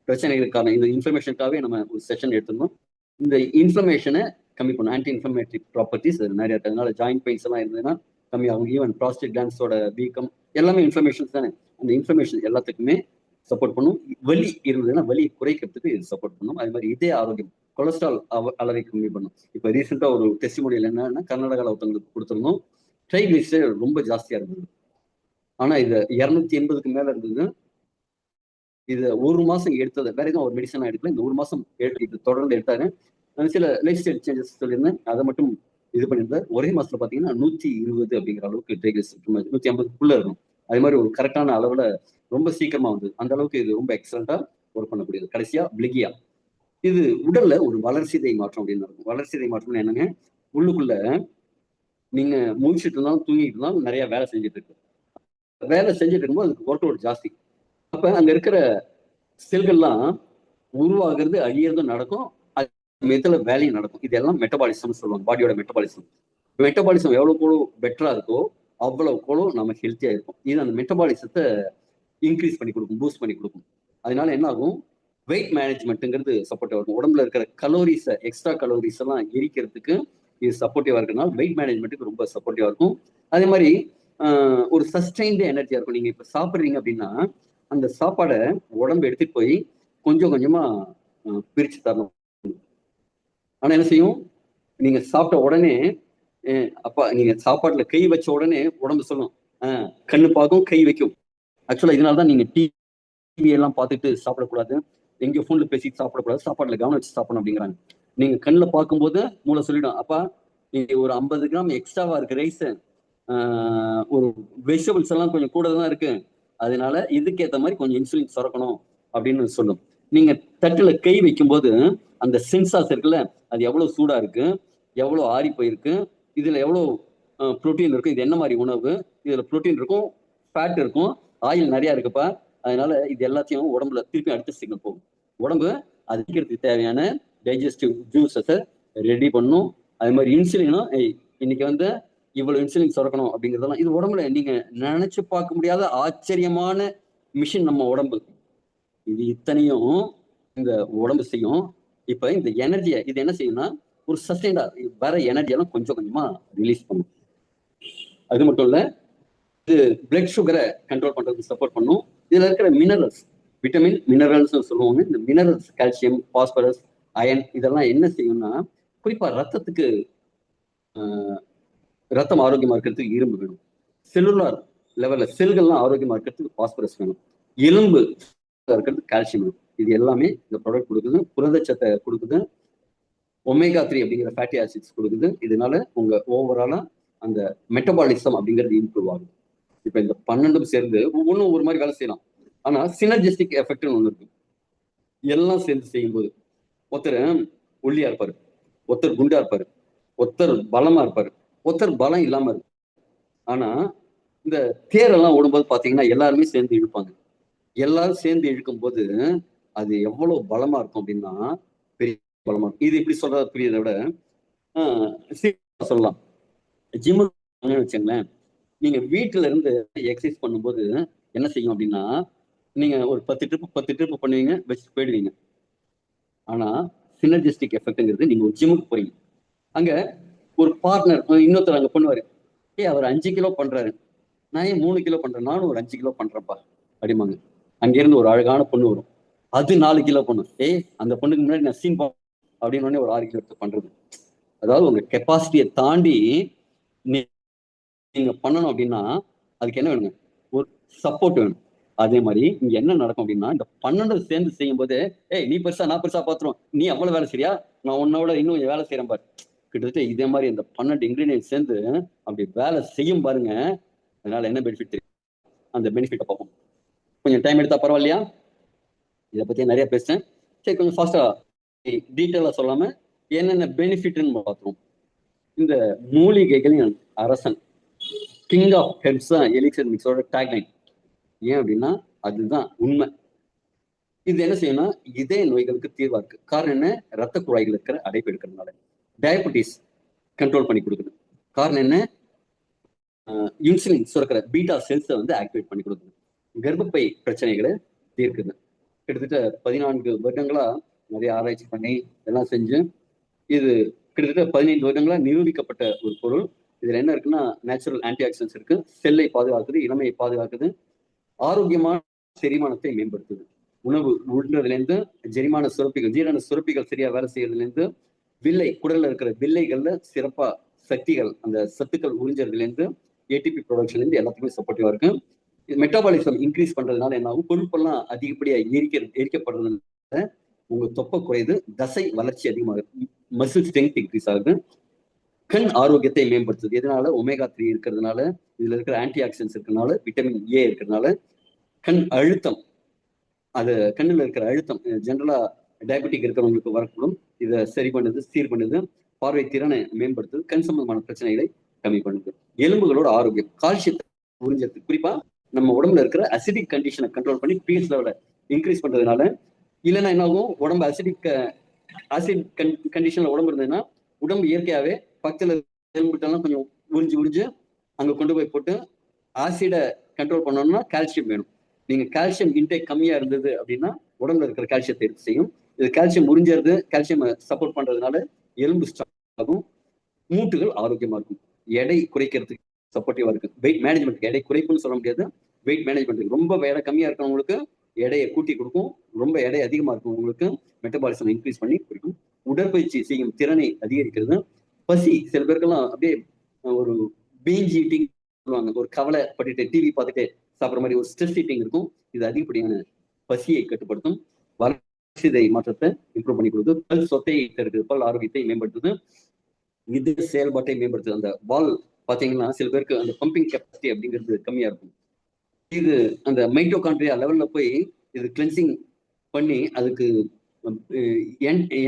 பிரச்சனைகளுக்கான, இந்த இன்ஃப்ளமேஷனுக்காகவே நம்ம ஒரு செஷன் எடுத்துருந்தோம். இந்த இன்ஃப்ளமேஷனை கம்மி பண்ணும், ஆன்டி இன்ஃப்ளமேட்டரி ப்ராப்பர்ட்டிஸ் நிறைய இருக்கு. அதனால ஜாயிண்ட் பெயின்ஸ் எல்லாம் இருந்ததுன்னா கம்மியாகும். ஈவன் ப்ராஸ்டேட் கிளாண்ட்ஸோட வீக்கம் எல்லாமே இன்ஃப்ளமேஷன்ஸ் தானே, அந்த இன்ஃப்ளமேஷன் எல்லாத்துக்குமே சப்போர்ட் பண்ணும். வலி இருந்ததுன்னா வலி குறைக்கிறதுக்கு இது சப்போர்ட் பண்ணும். அதே மாதிரி இதய ஆரோக்கியம், கொலஸ்ட்ரால் அளவை கம்மி பண்ணும். இப்ப ரீசெண்டா ஒரு டெஸ்டிமோனியல் என்னன்னா, கர்நாடகாவில் ஒருத்தவங்களுக்கு கொடுத்துருந்தோம், ட்ரைகிளிசரைடு ரொம்ப ஜாஸ்தியா இருந்தது. ஆனா இது 280க்கு மேல இருந்தது. இது ஒரு மாசம் எடுத்தது, வேற எதுவும் ஒரு மெடிசனா எடுக்கல, இந்த ஒரு மாசம் இது தொடர்ந்து எடுத்தாரு. சில லைஃப் ஸ்டைல் சேஞ்சஸ் சொல்லியிருந்தேன், அதை மட்டும் இது பண்ணியிருந்தார். ஒரே மாசத்துல பாத்தீங்கன்னா 120 அப்படிங்கிற அளவுக்கு ட்ரைகிளிசரைடு 150க்குள்ள இருக்கும். அதே மாதிரி ஒரு கரெக்டான அளவுல ரொம்ப சீக்கிரமா வந்தது. அந்த அளவுக்கு இது ரொம்ப எக்ஸலண்டா ஒர்க் பண்ணக்கூடியது. கடைசியா பிளிகியா, இது உடல்ல ஒரு வளர்சிதை மாற்றம் அப்படின்னு இருக்கும். வளர்சிதை மாற்றம் என்னங்க, உள்ளுக்குள்ள நீங்க முடிச்சுட்டு இருந்தாலும் தூங்கிட்டு இருந்தாலும் நிறைய வேலை செஞ்சுட்டு இருக்கு, வேலை செஞ்சுட்டு இருக்கும்போது அதுக்கு ஒர்க் அவுட் ஜாஸ்தி. அப்ப அங்க இருக்கிற செல்கள்லாம் உருவாகிறது அழியறதும் நடக்கும், மெதுல வேலையும் நடக்கும். இதெல்லாம் மெட்டபாலிசம் சொல்லுவாங்க, பாடியோட மெட்டபாலிசம். மெட்டபாலிசம் எவ்வளவு பெட்டரா இருக்கோ அவ்வளவு நம்ம ஹெல்த்தியா இருக்கும். இது அந்த மெட்டபாலிசத்தை இன்க்ரீஸ் பண்ணி கொடுக்கும், பூஸ்ட் பண்ணி கொடுக்கும். அதனால என்ன ஆகும், வெயிட் மேனேஜ்மெண்ட்டுங்கிறது சப்போர்ட்டிவா இருக்கும். உடம்புல இருக்கிற கலோரிஸ், எக்ஸ்ட்ரா கலோரிஸ் எல்லாம் எரிக்கிறதுக்கு இது சப்போர்ட்டிவா இருக்கனால வெயிட் மேனேஜ்மெண்ட்டுக்கு ரொம்ப சப்போர்ட்டிவா இருக்கும். அதே மாதிரி ஒரு சஸ்டைன்டு எனர்ஜியா இருக்கும். நீங்க இப்ப சாப்பிடுறீங்க அப்படின்னா அந்த சாப்பாடை உடம்பு எடுத்துட்டு போய் கொஞ்சம் கொஞ்சமா பிரிச்சு தரணும். ஆனா என்ன செய்யும், நீங்க சாப்பிட்ட உடனே அப்பா நீங்க சாப்பாட்டுல கை வச்ச உடனே உடம்பு சொல்லும், கண்ணு பார்க்கும் கை வைக்கும். ஆக்சுவலா இதனாலதான் நீங்க டிவி எல்லாம் பார்த்துட்டு சாப்பிடக்கூடாது, எங்க போன்ல பேசிட்டு சாப்பிடக்கூடாது, சாப்பாட்டுல கவனம் வச்சு சாப்பிடணும் அப்படிங்கிறாங்க. நீங்க கண்ணுல பார்க்கும்போது மூளை சொல்லிடும், அப்பா நீங்க ஒரு 50 கிராம் எக்ஸ்ட்ராவா இருக்கு ரைஸ், ஒரு வெஜிடபிள்ஸ் எல்லாம் கொஞ்சம் கூட தான் இருக்கு, அதனால இதுக்கேற்ற மாதிரி கொஞ்சம் இன்சுலின் சுரக்கணும் அப்படின்னு சொல்லும். நீங்க தட்டுல கை வைக்கும்போது அந்த சென்சார்ஸ் இருக்குல்ல, அது எவ்வளவு சூடா இருக்கு, எவ்வளவு ஆறி போயிருக்கு, இதுல எவ்வளவு புரோட்டீன் இருக்கு, இது என்ன மாதிரி உணவு, இதுல புரோட்டீன் இருக்கும், ஃபேட் இருக்கும், ஆயில் நிறைய இருக்குப்பா. அதனால இது எல்லாத்தையும் உடம்புல திருப்பி அடுத்த சிக்னல் போகும். உடம்பு அதிகரிக்கிறதுக்கு தேவையான டைஜஸ்டிவ் ஜூஸஸை ரெடி பண்ணும். அது மாதிரி இன்சுலினும் இன்னைக்கு வந்து இவ்வளவு இன்சுலின் சுரக்கணும் அப்படிங்கிறதெல்லாம் இது உடம்புல நீங்க நினைச்சு பார்க்க முடியாத ஆச்சரியமான மிஷின் நம்ம உடம்பு. இது இத்தனையும் இந்த உடம்பு செய்யும். இப்ப இந்த எனர்ஜியை இது என்ன செய்யும்னா ஒரு சஸ்டைண்டா வர எனர்ஜியெல்லாம் கொஞ்சம் கொஞ்சமா ரிலீஸ் பண்ணும். அது மட்டும் இல்ல, இது பிளட் சுகரை கண்ட்ரோல் பண்றதுக்கு சப்போர்ட் பண்ணும். இதுல இருக்கிற மினரல்ஸ், விட்டமின் மினரல்ஸ் சொல்லுவாங்க. இந்த மினரல்ஸ் கால்சியம், பாஸ்பரஸ், அயன் இதெல்லாம் என்ன செய்யும்னா குறிப்பா ரத்தத்துக்கு ரத்தம் ஆரோக்கியமா இருக்கிறதுக்கு இரும்பு வேணும். செல்லுலார் லெவல்ல செல்கள்லாம் ஆரோக்கியமா இருக்கிறதுக்கு பாஸ்பரஸ் வேணும். எலும்பு இருக்கிறதுக்கு கால்சியம் வேணும். இது எல்லாமே இந்த ப்ராடக்ட் கொடுக்குது. புரதச்சத்தை கொடுக்குது. ஒமேகா 3 அப்படிங்கிற ஃபேட்டி ஆசிட்ஸ் கொடுக்குது. இதனால உங்க ஓவராலா அந்த மெட்டபாலிசம் அப்படிங்கிறது இம்ப்ரூவ் ஆகுது. இப்ப இந்த 12 சேர்ந்து ஒவ்வொன்றும் ஒரு மாதிரி வேலை செய்யலாம். ஆனா சினர்ஜிஸ்டிக் எஃபெக்ட்னு ஒண்ணு இருக்கு. எல்லாம் சேர்ந்து செய்யும்போது ஒருத்தர் ஒல்லியா இருப்பாரு, ஒருத்தர் குண்டா இருப்பாரு, ஒருத்தர் பலமா இருப்பாரு, ஒருத்தர் பலம் இல்லாம இருக்கு. ஆனா இந்த தேரெல்லாம் ஓடும்போது பாத்தீங்கன்னா எல்லாருமே சேர்ந்து இழுப்பாங்க. எல்லாரும் சேர்ந்து இழுக்கும் போது அது எவ்வளவு பலமா இருக்கும் அப்படின்னா பெரிய பலமா இருக்கும். இது எப்படி சொல்றது புரியதை விட சொல்லலாம். ஜிம்முக்கு வச்சுங்களேன், நீங்க வீட்டுல இருந்து எக்ஸசைஸ் பண்ணும்போது என்ன செய்யும் அப்படின்னா நீங்க ஒரு 10 ட்ரிப் பண்ணுவீங்க, வச்சுட்டு போயிடுவீங்க. ஆனா சினர்ஜிஸ்டிக் எஃபெக்ட்ங்கிறது நீங்க ஒரு ஜிம்முக்கு போறீங்க, அங்க ஒரு பார்ட்னர் இன்னொருத்தர் அங்க பண்ணுவாரு. அவர் 5 கிலோ பண்றாரு, நான் ஏன் 3 கிலோ பண்றேன், நானும் ஒரு 5 கிலோ பண்றேன்ப்பா அப்படிமாங்க. அங்கிருந்து ஒரு அழகான பொண்ணு வரும், அது 4 கிலோ பண்ணும். அந்த பொண்ணுக்கு முன்னாடி நான் சீன் அப்படின்னு ஒரு 6 கிலோ எடுத்து பண்றது. அதாவது உங்க கெப்பாசிட்டியை தாண்டி நீங்க பண்ணணும் அப்படின்னா அதுக்கு என்ன வேணுங்க, ஒரு சப்போர்ட் வேணும். அதே மாதிரி இங்க என்ன நடக்கும் அப்படின்னா இந்த 12 சேர்ந்து செய்யும் போது நீ பெருசா நான் பெருசா பாத்துரும், நீ அவ்வளவு வேலை சரியா, நான் உன்னோட இன்னும் வேலை செய்யறேன் பாரு. கிட்டத்தட்ட இதே மாதிரி இந்த 12 இன்கிரீடியன்ட் சேர்ந்து அப்படி வேலை செய்யும் பாருங்க. அதனால என்ன பெனிஃபிட் தெரியும், அந்த பெனிஃபிட்டை பார்ப்போம். கொஞ்சம் டைம் எடுத்தா பரவாயில்லையா? இதை பத்தி நிறைய பேசுறேன். சரி, கொஞ்சம் ஃபாஸ்டா டீட்டெயிலா சொல்லாம என்னென்ன பெனிஃபிட்னு பார்த்துருவோம். இந்த மூலிகைகளின் அரசன், கிங் ஆஃப் ஹெர்ப்ஸ் தான் எலிக்சர் மிக்ஸோட டேக்லைன். ஏன் அப்படின்னா அதுதான் உண்மை. இது என்ன செய்யணும்னா இதய நோய்களுக்கு தீர்வா இருக்கு. காரணம் என்ன, ரத்த குழாய்கள் இருக்கிற அடைப்பு எடுக்கிறதுனால. டயபெட்டிஸ் கண்ட்ரோல் பண்ணி கொடுக்குது. காரணம் என்ன, இன்சுலின் சுரக்கிற பீட்டா செல்ஸை வந்து ஆக்டிவேட் பண்ணி கொடுக்குது. கர்ப்பப்பை பிரச்சனைகளை தீர்க்குது. கிட்டத்தட்ட 14 வருடங்களா நிறைய ஆராய்ச்சி பண்ணி எல்லாம் செஞ்சு இது கிட்டத்தட்ட 15 வருடங்களா நிரூபிக்கப்பட்ட ஒரு பொருள். இதுல என்ன இருக்குன்னா நேச்சுரல் ஆன்டி ஆக்சிடென்ட்ஸ் இருக்கு. செல்லை பாதுகாக்குது, இளமையை பாதுகாக்குது, ஆரோக்கியமான செரிமானத்தை மேம்படுத்துது. உணவு உண்றதுல இருந்து ஜெரிமான சுரப்பிகள், ஜீரண சுரப்பிகள் சரியா வேலை செய்யறதுல இருந்து வில்லை குடல்ல இருக்கிற வில்லைகள்ல சிறப்பா சக்திகள், அந்த சத்துக்கள் உறிஞ்சதுல இருந்து ஏடிபி ப்ரொடக்ஷன்ல இருந்து எல்லாத்துக்குமே சப்போர்ட்டிவா இருக்கு. மெட்டாபாலிசம் இன்க்ரீஸ் பண்றதுனால என்ன ஆகும், கொழுப்பெல்லாம் அதிகப்படியா எரிக்கப்படுறதுனால உங்க தொப்பை குறையுது, தசை வளர்ச்சி அதிகமாகுது, மசில் ஸ்ட்ரென்த் இன்க்ரீஸ் ஆகுது, கண் ஆரோக்கியத்தை மேம்படுத்துது. எதனால ஒமேகா 3 இருக்கிறதுனால, இதுல இருக்கிற ஆன்டி ஆக்சிடென்ட்ஸ் இருக்கிறதுனால, விட்டமின் ஏ இருக்கிறதுனால கண் அழுத்தம், அது கண்ணுல இருக்கிற அழுத்தம் ஜென்ரலா டயபெட்டிக் இருக்கிறவங்களுக்கு வரக்கூடும், இதை சரி பண்ணுது, சீர் பண்ணுது, பார்வை திறனை மேம்படுத்துது, கண் சம்பந்தமான பிரச்சனைகளை கம்மி பண்ணுது. எலும்புகளோட ஆரோக்கியம், கால்சியத்தை உறிஞ்சது, குறிப்பா நம்ம உடம்புல இருக்கிற அசிடிக் கண்டிஷனை கண்ட்ரோல் பண்ணி பிஹெச் லெவலை இன்க்ரீஸ் பண்றதுனால. இல்லைன்னா என்ன ஆகும், உடம்பு ஆசிட் கண்டிஷன்ல உடம்பு இருந்ததுன்னா உடம்பு இயற்கையாவே பக்கத்துல எலும்புட்டெல்லாம் கொஞ்சம் உறிஞ்சு அங்க கொண்டு போய் போட்டு ஆசிடை கண்ட்ரோல் பண்ணணும்னா கால்சியம் வேணும். நீங்க கால்சியம் இன்டேக் கம்மியா இருந்தது அப்படின்னா உடம்புல இருக்கிற கால்சியத்தை எடுத்து செய்யும். இது கால்சியம் உறிஞ்சறது, கால்சியம் சப்போர்ட் பண்றதுனால எலும்பு ஸ்ட்ராங் ஆகும், மூட்டுகள் ஆரோக்கியமா இருக்கும், எடை குறைக்கிறதுக்கு சப்போர்ட்டிவா இருக்கு. வெயிட் மேனேஜ்மெண்ட், எடை குறைப்புன்னு சொல்ல முடியாது, வெயிட் மேனேஜ்மெண்ட். ரொம்ப எடை கம்மியா இருக்கிறவங்களுக்கு எடையை கூட்டி கொடுக்கும், ரொம்ப எடை அதிகமா இருக்கும் உங்களுக்கு மெட்டபாலிசம் இன்க்ரீஸ் பண்ணி கொடுக்கும், உடற்பயிற்சி செய்யும் திறனை அதிகரிக்கிறது. பசி, சில பேருக்கெல்லாம் அப்படியே ஒரு பீஞ்ச் ஈட்டிங் சொல்லுவாங்க, ஒரு கவலைப்பட்டுட்டு டிவி பார்த்துட்டு சாப்பிட்ற மாதிரி ஒரு ஸ்ட்ரெஸ் ஈட்டிங் இருக்கும். இது அதிகப்படியான பசியை கட்டுப்படுத்தும், வளர்ச்சிதை மாற்றத்தை இம்ப்ரூவ் பண்ணி கொடுக்குது, பல் சொத்தையை தடுக்குது, பல் ஆரோக்கியத்தை மேம்படுத்துது, இது செயல்பாட்டை மேம்படுத்துது. அந்த வால் பாத்தீங்கன்னா சில பேருக்கு அந்த பம்பிங் கெப்பாசிட்டி அப்படிங்கிறது கம்மியா இருக்கும். இது அந்த மைட்டோகாண்ட்ரியா லெவல்ல போய் இது கிளென்சிங் பண்ணி அதுக்கு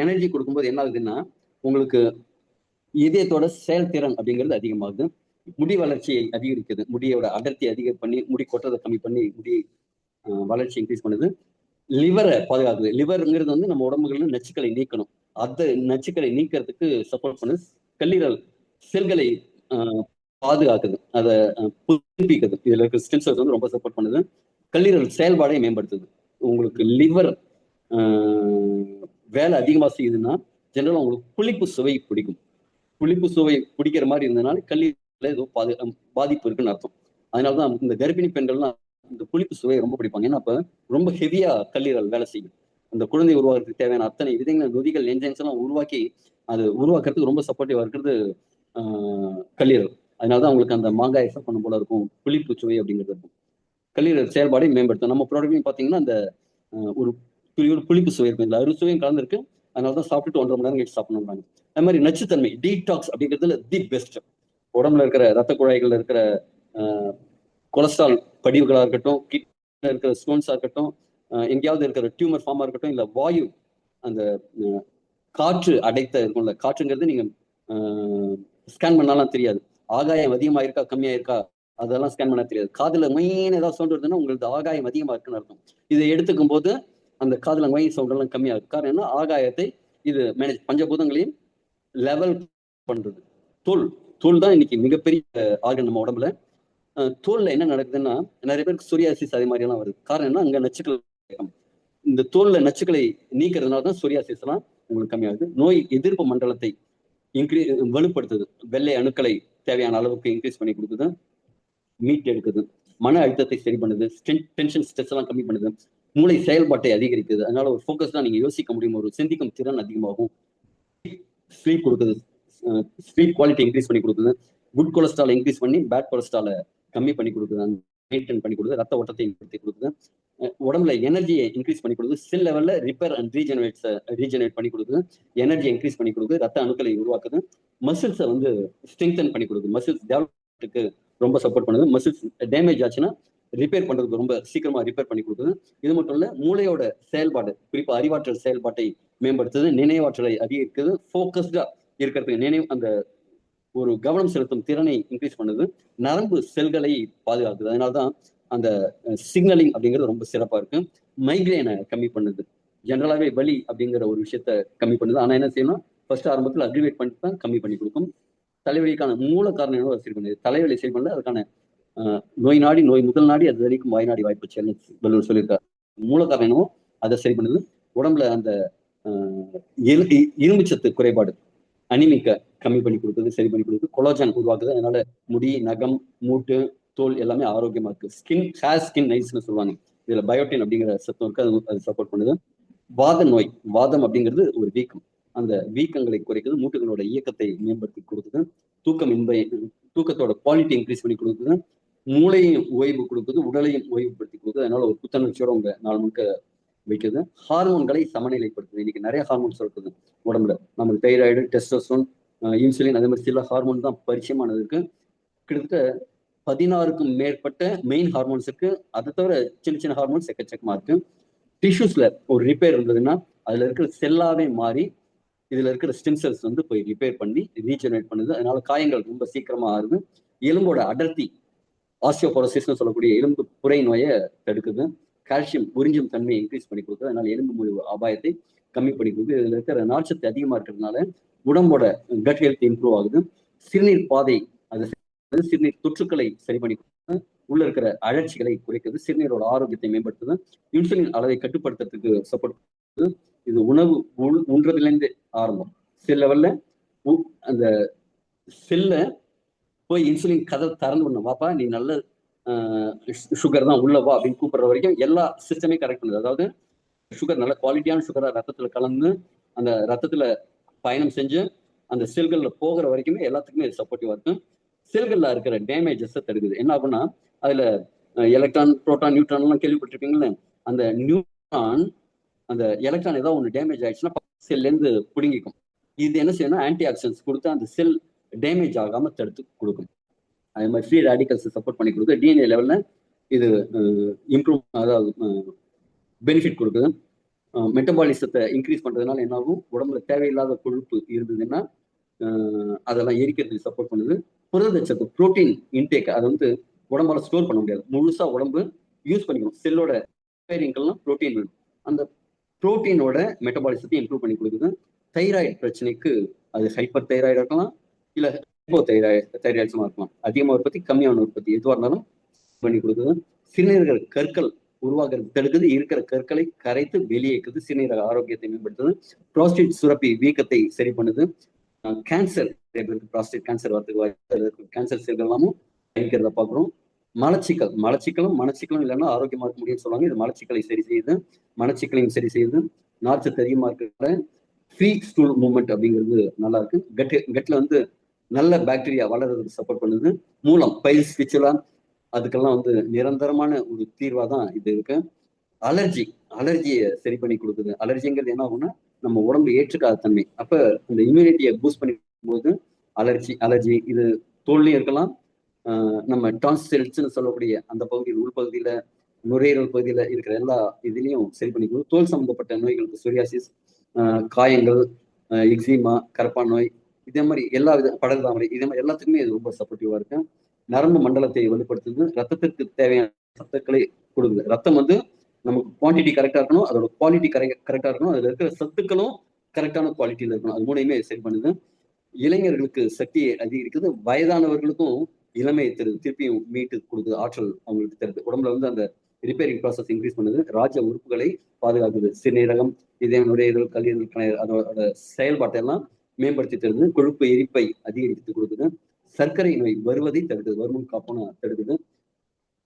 எனர்ஜி கொடுக்கும்போது என்ன ஆகுதுன்னா உங்களுக்கு இதயத்தோட செயல்திறன் அப்படிங்கிறது அதிகமாகுது. முடி வளர்ச்சியை அதிகரிக்குது, முடியோட அடர்த்தி அதிகம் பண்ணி முடி கொட்டுறதை கம்மி பண்ணி முடி வளர்ச்சி இன்க்ரீஸ் பண்ணுது. லிவரை பாதுகாக்குது. லிவருங்கிறது வந்து நம்ம உடம்புகளில் நச்சுக்களை நீக்கணும். அந்த நச்சுக்களை நீக்கிறதுக்கு சப்போர்ட் பண்ணுது. கல்லீரல் செல்களை பாதுகாக்குது, அதை புதுப்பிக்குது. இதுல இருக்க ஸ்டெம் செல்ஸ் வந்து ரொம்ப சப்போர்ட் பண்ணுது. கல்லீரல் செயல்பாடை மேம்படுத்துது. உங்களுக்கு லிவர் வேலை அதிகமா செய்யுதுன்னா ஜெனரலா உங்களுக்கு புளிப்பு சுவை பிடிக்கும். புளிப்பு சுவை பிடிக்கிற மாதிரி இருந்ததுனால கல்லீரல ஏதோ பாதிப்பு இருக்குன்னு அர்த்தம். அதனாலதான் இந்த கர்ப்பிணி பெண்கள்லாம் இந்த புளிப்பு சுவையை ரொம்ப பிடிப்பாங்க. ஏன்னா அப்ப ரொம்ப ஹெவியா கல்லீரல் வேலை செய்யும். அந்த குழந்தை உருவாக்குறதுக்கு தேவையான அத்தனை விதங்கள், நொதிகள், என்ஜைம்ஸ் எல்லாம் உருவாக்கி அது உருவாக்குறதுக்கு ரொம்ப சப்போர்ட்டிவா இருக்கிறது கல்லீரல். அதனாலதான் அவங்களுக்கு அந்த மாங்காய் எஃபெக்ட் பண்ண போல இருக்கும், புளிப்பு சுவை அப்படிங்கிறது இருக்கும். கல்லீரல் செயல்பாடை மேம்படுத்தும். நம்ம ப்ராடக்ட்லையும் பாத்தீங்கன்னா அந்த ஒரு புளிப்பு சுவை இருக்கும், இதுல அறுசுவையும் கலந்துருக்கு. அதனாலதான் சாப்பிட்டுட்டு 1.5 மணி நேரம் கழிச்சு சாப்பிடணும். அது மாதிரி நச்சுத்தன்மை டீடாக்ஸ் அப்படிங்கிறதுல தி பெஸ்ட். உடம்புல இருக்கிற ரத்த குழாய்கள்ல இருக்கிற கொலஸ்ட்ரால் படிவுகளா இருக்கட்டும், கிட்னில இருக்கிற ஸ்டோன்ஸா இருக்கட்டும், எங்கேயாவது இருக்கிற டியூமர் ஃபார்மா இருக்கட்டும், இல்ல வாயு அந்த காற்று அடைத்த இருக்கும்ல, காற்றுங்கிறது நீங்க ஸ்கேன் பண்ணாலாம் தெரியாது. ஆகாயம் அதிகமா இருக்கா கம்மியா இருக்கா அதெல்லாம் ஸ்கேன் பண்ண தெரியாது. காதுல மெயின் ஏதாவது சவுண்ட் வருதுன்னா உங்களுக்கு ஆகாயம் அதிகமா இருக்குன்னு அர்த்தம். இதை எடுத்துக்கும் போது அந்த காதுல மெயின் சவுண்ட் எல்லாம் கம்மியா இருக்கு. காரணம் என்ன? ஆகாயத்தை இது மேனேஜ், பஞ்சபூதங்களையும் லெவல் பண்றது. தோல் தோல் தான் இன்னைக்கு மிகப்பெரிய ஆர்கன் நம்ம உடம்புல. தோல்ல என்ன நடக்குதுன்னா நிறைய பேருக்கு சொரியாசிஸ் அதே மாதிரி எல்லாம் வருது. காரணம் என்ன? அங்க நச்சுக்கள். இந்த தோல்ல நச்சுக்களை நீக்கிறதுனால தான் சொரியாசிஸ் எல்லாம் உங்களுக்கு கம்மியாகுது. நோய் எதிர்ப்பு மண்டலத்தை வலுப்படுத்துது. வெள்ளை அணுக்களை தேவையான அளவுக்கு இன்க்ரீஸ் பண்ணி கொடுக்குது, மீட் எடுக்குது. மன அழுத்தத்தை சரி பண்ணுது, டென்ஷன் ஸ்ட்ரெஸ் எல்லாம் கம்மி பண்ணுது, மூளை செயல்பாட்டை அதிகரிக்குது. அதனால ஒரு ஃபோக்கஸ் தான் நீங்க யோசிக்க முடியும், ஒரு சிந்திக்கும் திறன் அதிகமாகும். ஸ்லீப் கொடுக்குது, ஸ்லீப் குவாலிட்டி இன்க்ரீஸ் பண்ணி கொடுக்குது. குட் கொலஸ்ட்ரால் இன்க்ரீஸ் பண்ணி பேட் கொலஸ்ட்ராலை கம்மி பண்ணி கொடுக்குது, மெயின்டைன் பண்ணி கொடுக்குது. ரத்த ஓட்டத்தை ஏற்படுத்தி கொடுக்குது. உடம்புல எனர்ஜியை இன்க்ரீஸ் பண்ணி கொடுக்குது. செல் லெவல்ல ரிப்பேர் அண்ட் ரீஜெனரேட் பண்ணி கொடுக்குது. எனர்ஜி இன்க்ரீஸ் பண்ணி கொடுக்குது. ரத்த அணுக்களை உருவாக்குது. மசில்ஸை வந்து ஸ்ட்ரெங்தன் பண்ணி கொடுக்குது. மசில்ஸ் டெவலப்மெண்ட்டுக்கு ரொம்ப சப்போர்ட் பண்ணுது. மசில்ஸ் டேமேஜ் ஆச்சுன்னா ரிப்பேர் பண்றதுக்கு ரொம்ப சீக்கிரமா ரிப்பேர் பண்ணி கொடுக்குது. இது மட்டும் இல்ல, மூளையோட செயல்பாடு, குறிப்பா அறிவாற்றல் செயல்பாட்டை மேம்படுத்துது. நினைவாற்றலை அதிகரிக்குது. ஃபோக்கஸ்டா இருக்கிறதுக்கு அந்த ஒரு கவனம் செலுத்தும் திறனை இன்க்ரீஸ் பண்ணுது. நரம்பு செல்களை பாதுகாக்குது. அதனாலதான் அந்த சிக்னலிங் அப்படிங்கிறது ரொம்ப சிறப்பா இருக்கு. மைக்ரேனை கம்மி பண்ணுது. ஜென்ரலாவே வலி அப்படிங்கிற ஒரு விஷயத்த கம்மி பண்ணுது. ஆனா என்ன செய்யணும்? ஃபர்ஸ்ட் ஆரம்பத்தில் அக்ரிவேட் பண்ணிட்டு தான் கம்மி பண்ணி கொடுக்கும். தலைவலிக்கான மூல காரணம் என்ன சரி பண்ணுது? தலைவலி சரி பண்ணல, அதுக்கான நோய் நாடி, நோய் முதல் நாடி, அது வரைக்கும் வாய்நாடி வாய்ப்பு வள்ளுவர் சொல்லியிருக்காரு. மூல காரணம் என்னவோ அதை சரி பண்ணுது. உடம்புல அந்த இரும்பு சத்து குறைபாடு, அனிமிக்க கம்மி பண்ணி கொடுக்குது, சரி பண்ணி கொடுக்குது. கொலாஜன் உருவாக்குது. அதனால முடி, நகம், மூட்டு, தோல் எல்லாமே ஆரோக்கியமா இருக்கு. ஸ்கின் நைஸ்னு சொல்லுவாங்க. இதுல பயோட்டின் அப்படிங்கிற சத்தம் இருக்கு, அது சப்போர்ட் பண்ணுது. வாத நோய், வாதம் அப்படிங்கிறது ஒரு வீக்கம், அந்த வீக்கங்களை குறைக்குது. மூட்டுகளோட இயக்கத்தை மேம்படுத்தி கொடுக்குது. தூக்கத்தோட குவாலிட்டி இன்க்ரீஸ் பண்ணி கொடுக்குது. மூளையும் ஓய்வு கொடுக்குது, உடலையும் ஓய்வுபடுத்தி கொடுக்குது. அதனால ஒரு புத்துணர்ச்சியோட உங்க நாள் முழுக்க வைக்குது. ஹார்மோன்களை சமநிலைப்படுத்துது. இன்னைக்கு நிறைய ஹார்மோன்ஸ் இருக்குது உடம்புல. நமக்கு தைராய்டு, டெஸ்டோஸ்டரோன், இன்சுலின், அதே மாதிரி சில ஹார்மோன் தான் பரிச்சயமானது இருக்கு. கிட்டத்தட்ட 16க்கும் மேற்பட்ட மெயின் ஹார்மோன்ஸ் இருக்கு. அதை தவிர சின்ன சின்ன ஹார்மோன்ஸ் எக்கச்சக்கமா இருக்கு. டிஷ்யூஸ்ல ஒரு ரிப்பேர் இருந்ததுன்னா அதுல இருக்கிற செல்லாவே மாறி இதுல இருக்கிற ஸ்டெம் செல்ஸ் வந்து போய் ரிப்பேர் பண்ணி ரீஜெனரேட் பண்ணுது. அதனால காயங்கள் ரொம்ப சீக்கிரமா ஆகுது. எலும்போட அடர்த்தி, ஆஸ்டியோபோரோசிஸ்னு சொல்லக்கூடிய எலும்பு புரை நோயை தடுக்குது. கால்சியம் உறிஞ்சும் தன்மையை இன்க்ரீஸ் பண்ணி கொடுக்குது. அதனால எலும்பு முறிவு அபாயத்தை கம்மி பண்ணி கொடுக்குது. இதுல இருக்கிற நார்ச்சத்து அதிகமா இருக்கிறதுனால உடம்போட கட் ஹெல்த் இம்ப்ரூவ் ஆகுது. சிறுநீர் பாதை, அது சிறுநீர் தொற்றுக்களை சரி பண்ணி கொடுக்குது. உள்ள இருக்கிற அழற்சிகளை குறைக்குது. சிறுநீரோட ஆரோக்கியத்தை மேம்படுத்துது. இன்சுலின் அளவை கட்டுப்படுத்துறதுக்கு சப்போர்ட் பண்ணுது. இது உணவு உண்றதுலேருந்து ஆரம்பம். செல் லெவல்ல அந்த செல்ல போய் இன்சுலின் கதை திறந்து விடணும். வாப்பா நீ நல்ல சுகர் தான் உள்ளவா அப்படின்னு கூப்பிடுற வரைக்கும் எல்லா சிஸ்டமே கரெக்ட் பண்ணுது. அதாவது சுகர் நல்ல குவாலிட்டியான சுகரா ரத்தத்துல கலந்து அந்த ரத்தத்துல பயணம் செஞ்சு அந்த செல்கள்ல போகிற வரைக்குமே எல்லாத்துக்குமே இது சப்போர்ட்டிவா இருக்கும். செல்கள்ல இருக்கிற டேமேஜஸ் தடுக்குது. என்ன ஆகும்னா அதுல எலக்ட்ரான், புரோட்டான், நியூட்ரான் எல்லாம் கேள்விப்பட்டிருப்பீங்களே, அந்த நியூட்ரான் அந்த எலக்ட்ரான் ஏதாவது ஒன்று டேமேஜ் ஆயிடுச்சுன்னா செல்ல இருந்து பிடுங்கிக்கும். இது என்ன செய்யணும்? ஆன்டி ஆக்சிடென்ட்ஸ் கொடுத்து அந்த செல் டேமேஜ் ஆகாம தடுத்து கொடுக்கும். அதே மாதிரி ஃப்ரீ ரேடிக்கல்ஸ் சப்போர்ட் பண்ணி கொடுக்குது. டிஎன்ஏ லெவல்ல இது இம்ப்ரூவ், அதாவது பெனிஃபிட் கொடுக்குது. மெட்டபாலிசத்தை இன்க்ரீஸ் பண்றதுனால என்ன ஆகும்? உடம்புல தேவையில்லாத கொழுப்பு இருந்ததுன்னா அதெல்லாம் எரிக்கிறதுக்கு சப்போர்ட் பண்ணுது. புரதச்சத்து புரோட்டீன் இன்டேக் அதை வந்து உடம்பால ஸ்டோர் பண்ண முடியாது, முழுசா உடம்பு யூஸ் பண்ணிக்கணும். செல்லோட ரிப்பேரிங்கெல்லாம் புரோட்டீன் வேணும். அந்த புரோட்டீனோட மெட்டபாலிசத்தை இம்ப்ரூவ் பண்ணி கொடுக்குது. தைராய்டு பிரச்சனைக்கு அது ஹைப்பர் தைராய்டு இருக்கலாம், இல்ல ஹைப்போ தைராய்டுமா இருக்கலாம். அதிகமாக உற்பத்தி கம்மியான உற்பத்தி எதுவாக இருந்தாலும் பண்ணி கொடுக்குது. சிறுநீரக கற்கள் உருவாகிறது தடுக்குது, இருக்கிற கற்களை கரைத்து வெளியேக்குது, சிறுநீரக ஆரோக்கியத்தை மேம்படுத்துது, புரோஸ்டேட் சுரப்பி வீக்கத்தை சரி பண்ணுது. கேன்சர், புரோஸ்டேட் கேன்சர் வரதுக்கு கேன்சர் செல்கள் எல்லாமும் அழிக்கிறத பார்க்குறோம். மலச்சிக்கலும் இல்லைன்னா ஆரோக்கியமா இருக்க முடியும்னு சொல்லுவாங்க. இது மலச்சிக்கலை சரி செய்யுது, மலச்சிக்கலையும் சரி செய்யுது. நார்ச்சத்து அதிகமா இருக்கிற ஃப்ரீ ஸ்டூல் மூவ்மெண்ட் அப்படிங்கிறது நல்லா இருக்கு. கட்ல வந்து நல்ல பாக்டீரியா வளர்றதுக்கு சப்போர்ட் பண்ணுது. மூலம் பைல்ஸ் ஃபிச்சுலா அதுக்கெல்லாம் வந்து நிரந்தரமான ஒரு தீர்வா தான் இது இருக்கு. அலர்ஜியை சரி பண்ணி கொடுக்குது. அலர்ஜிங்கிறது என்ன ஆகும்னா நம்ம உடம்பு ஏற்றுக்காத தன்மை. அப்ப இந்த இம்யூனிட்டியை பூஸ்ட் பண்ணி போது அலர்ஜி இது தோல்லையும் இருக்கலாம், நம்ம டான்சில்ஸ்ன்னு சொல்லக்கூடிய அந்த பகுதியில் உள்பகுதியில நுரையீரல் பகுதியில இருக்கிற எல்லா இதுலயும் சரி பண்ணி கொடுக்கும். தோல் சம்பந்தப்பட்ட நோய்களுக்கு சொரியாசிஸ், காயங்கள், எக்ஸிமா, கரப்பான் நோய், இதே மாதிரி எல்லா வித படர்தாமரை, இதே மாதிரி எல்லாத்துக்குமே இது ரொம்ப சப்போர்ட்டிவா இருக்கு. நரம்பு மண்டலத்தை வலுப்படுத்துது, ரத்தத்திற்கு தேவையான சத்துக்களை கொடுக்குது. ரத்தம் வந்து நமக்கு குவான்டிட்டி கரெக்டா இருக்கணும், அதோட குவாலிட்டி கரெக்டா இருக்கணும், அதுல இருக்கிற சத்துக்களும் கரெக்டான குவாலிட்டியில இருக்கணும். அது மூணையுமே சரி பண்ணுது. இளைஞர்களுக்கு சக்தியை அதிகரிக்குது, வயதானவர்களுக்கும் இளமையை தருது, திருப்பியும் மீட்டு கொடுக்குது, ஆற்றல் அவங்களுக்கு தருது. உடம்புல வந்து அந்த ரிப்பேரிங் ப்ராசஸ் இன்க்ரீஸ் பண்ணுது, ராஜ உறுப்புகளை பாதுகாக்குது. சிறுநீரகம், இதயம், நுரையீரல், கல்லீரல், அதோட செயல்பாட்டை எல்லாம் மேம்படுத்தி தருது. கொழுப்பு எரிப்பை அதிகரித்து கொடுக்குது. சர்க்கரை நோய் வருவதை தடுக்குது, வருமுன் காப்போன தடுக்குது.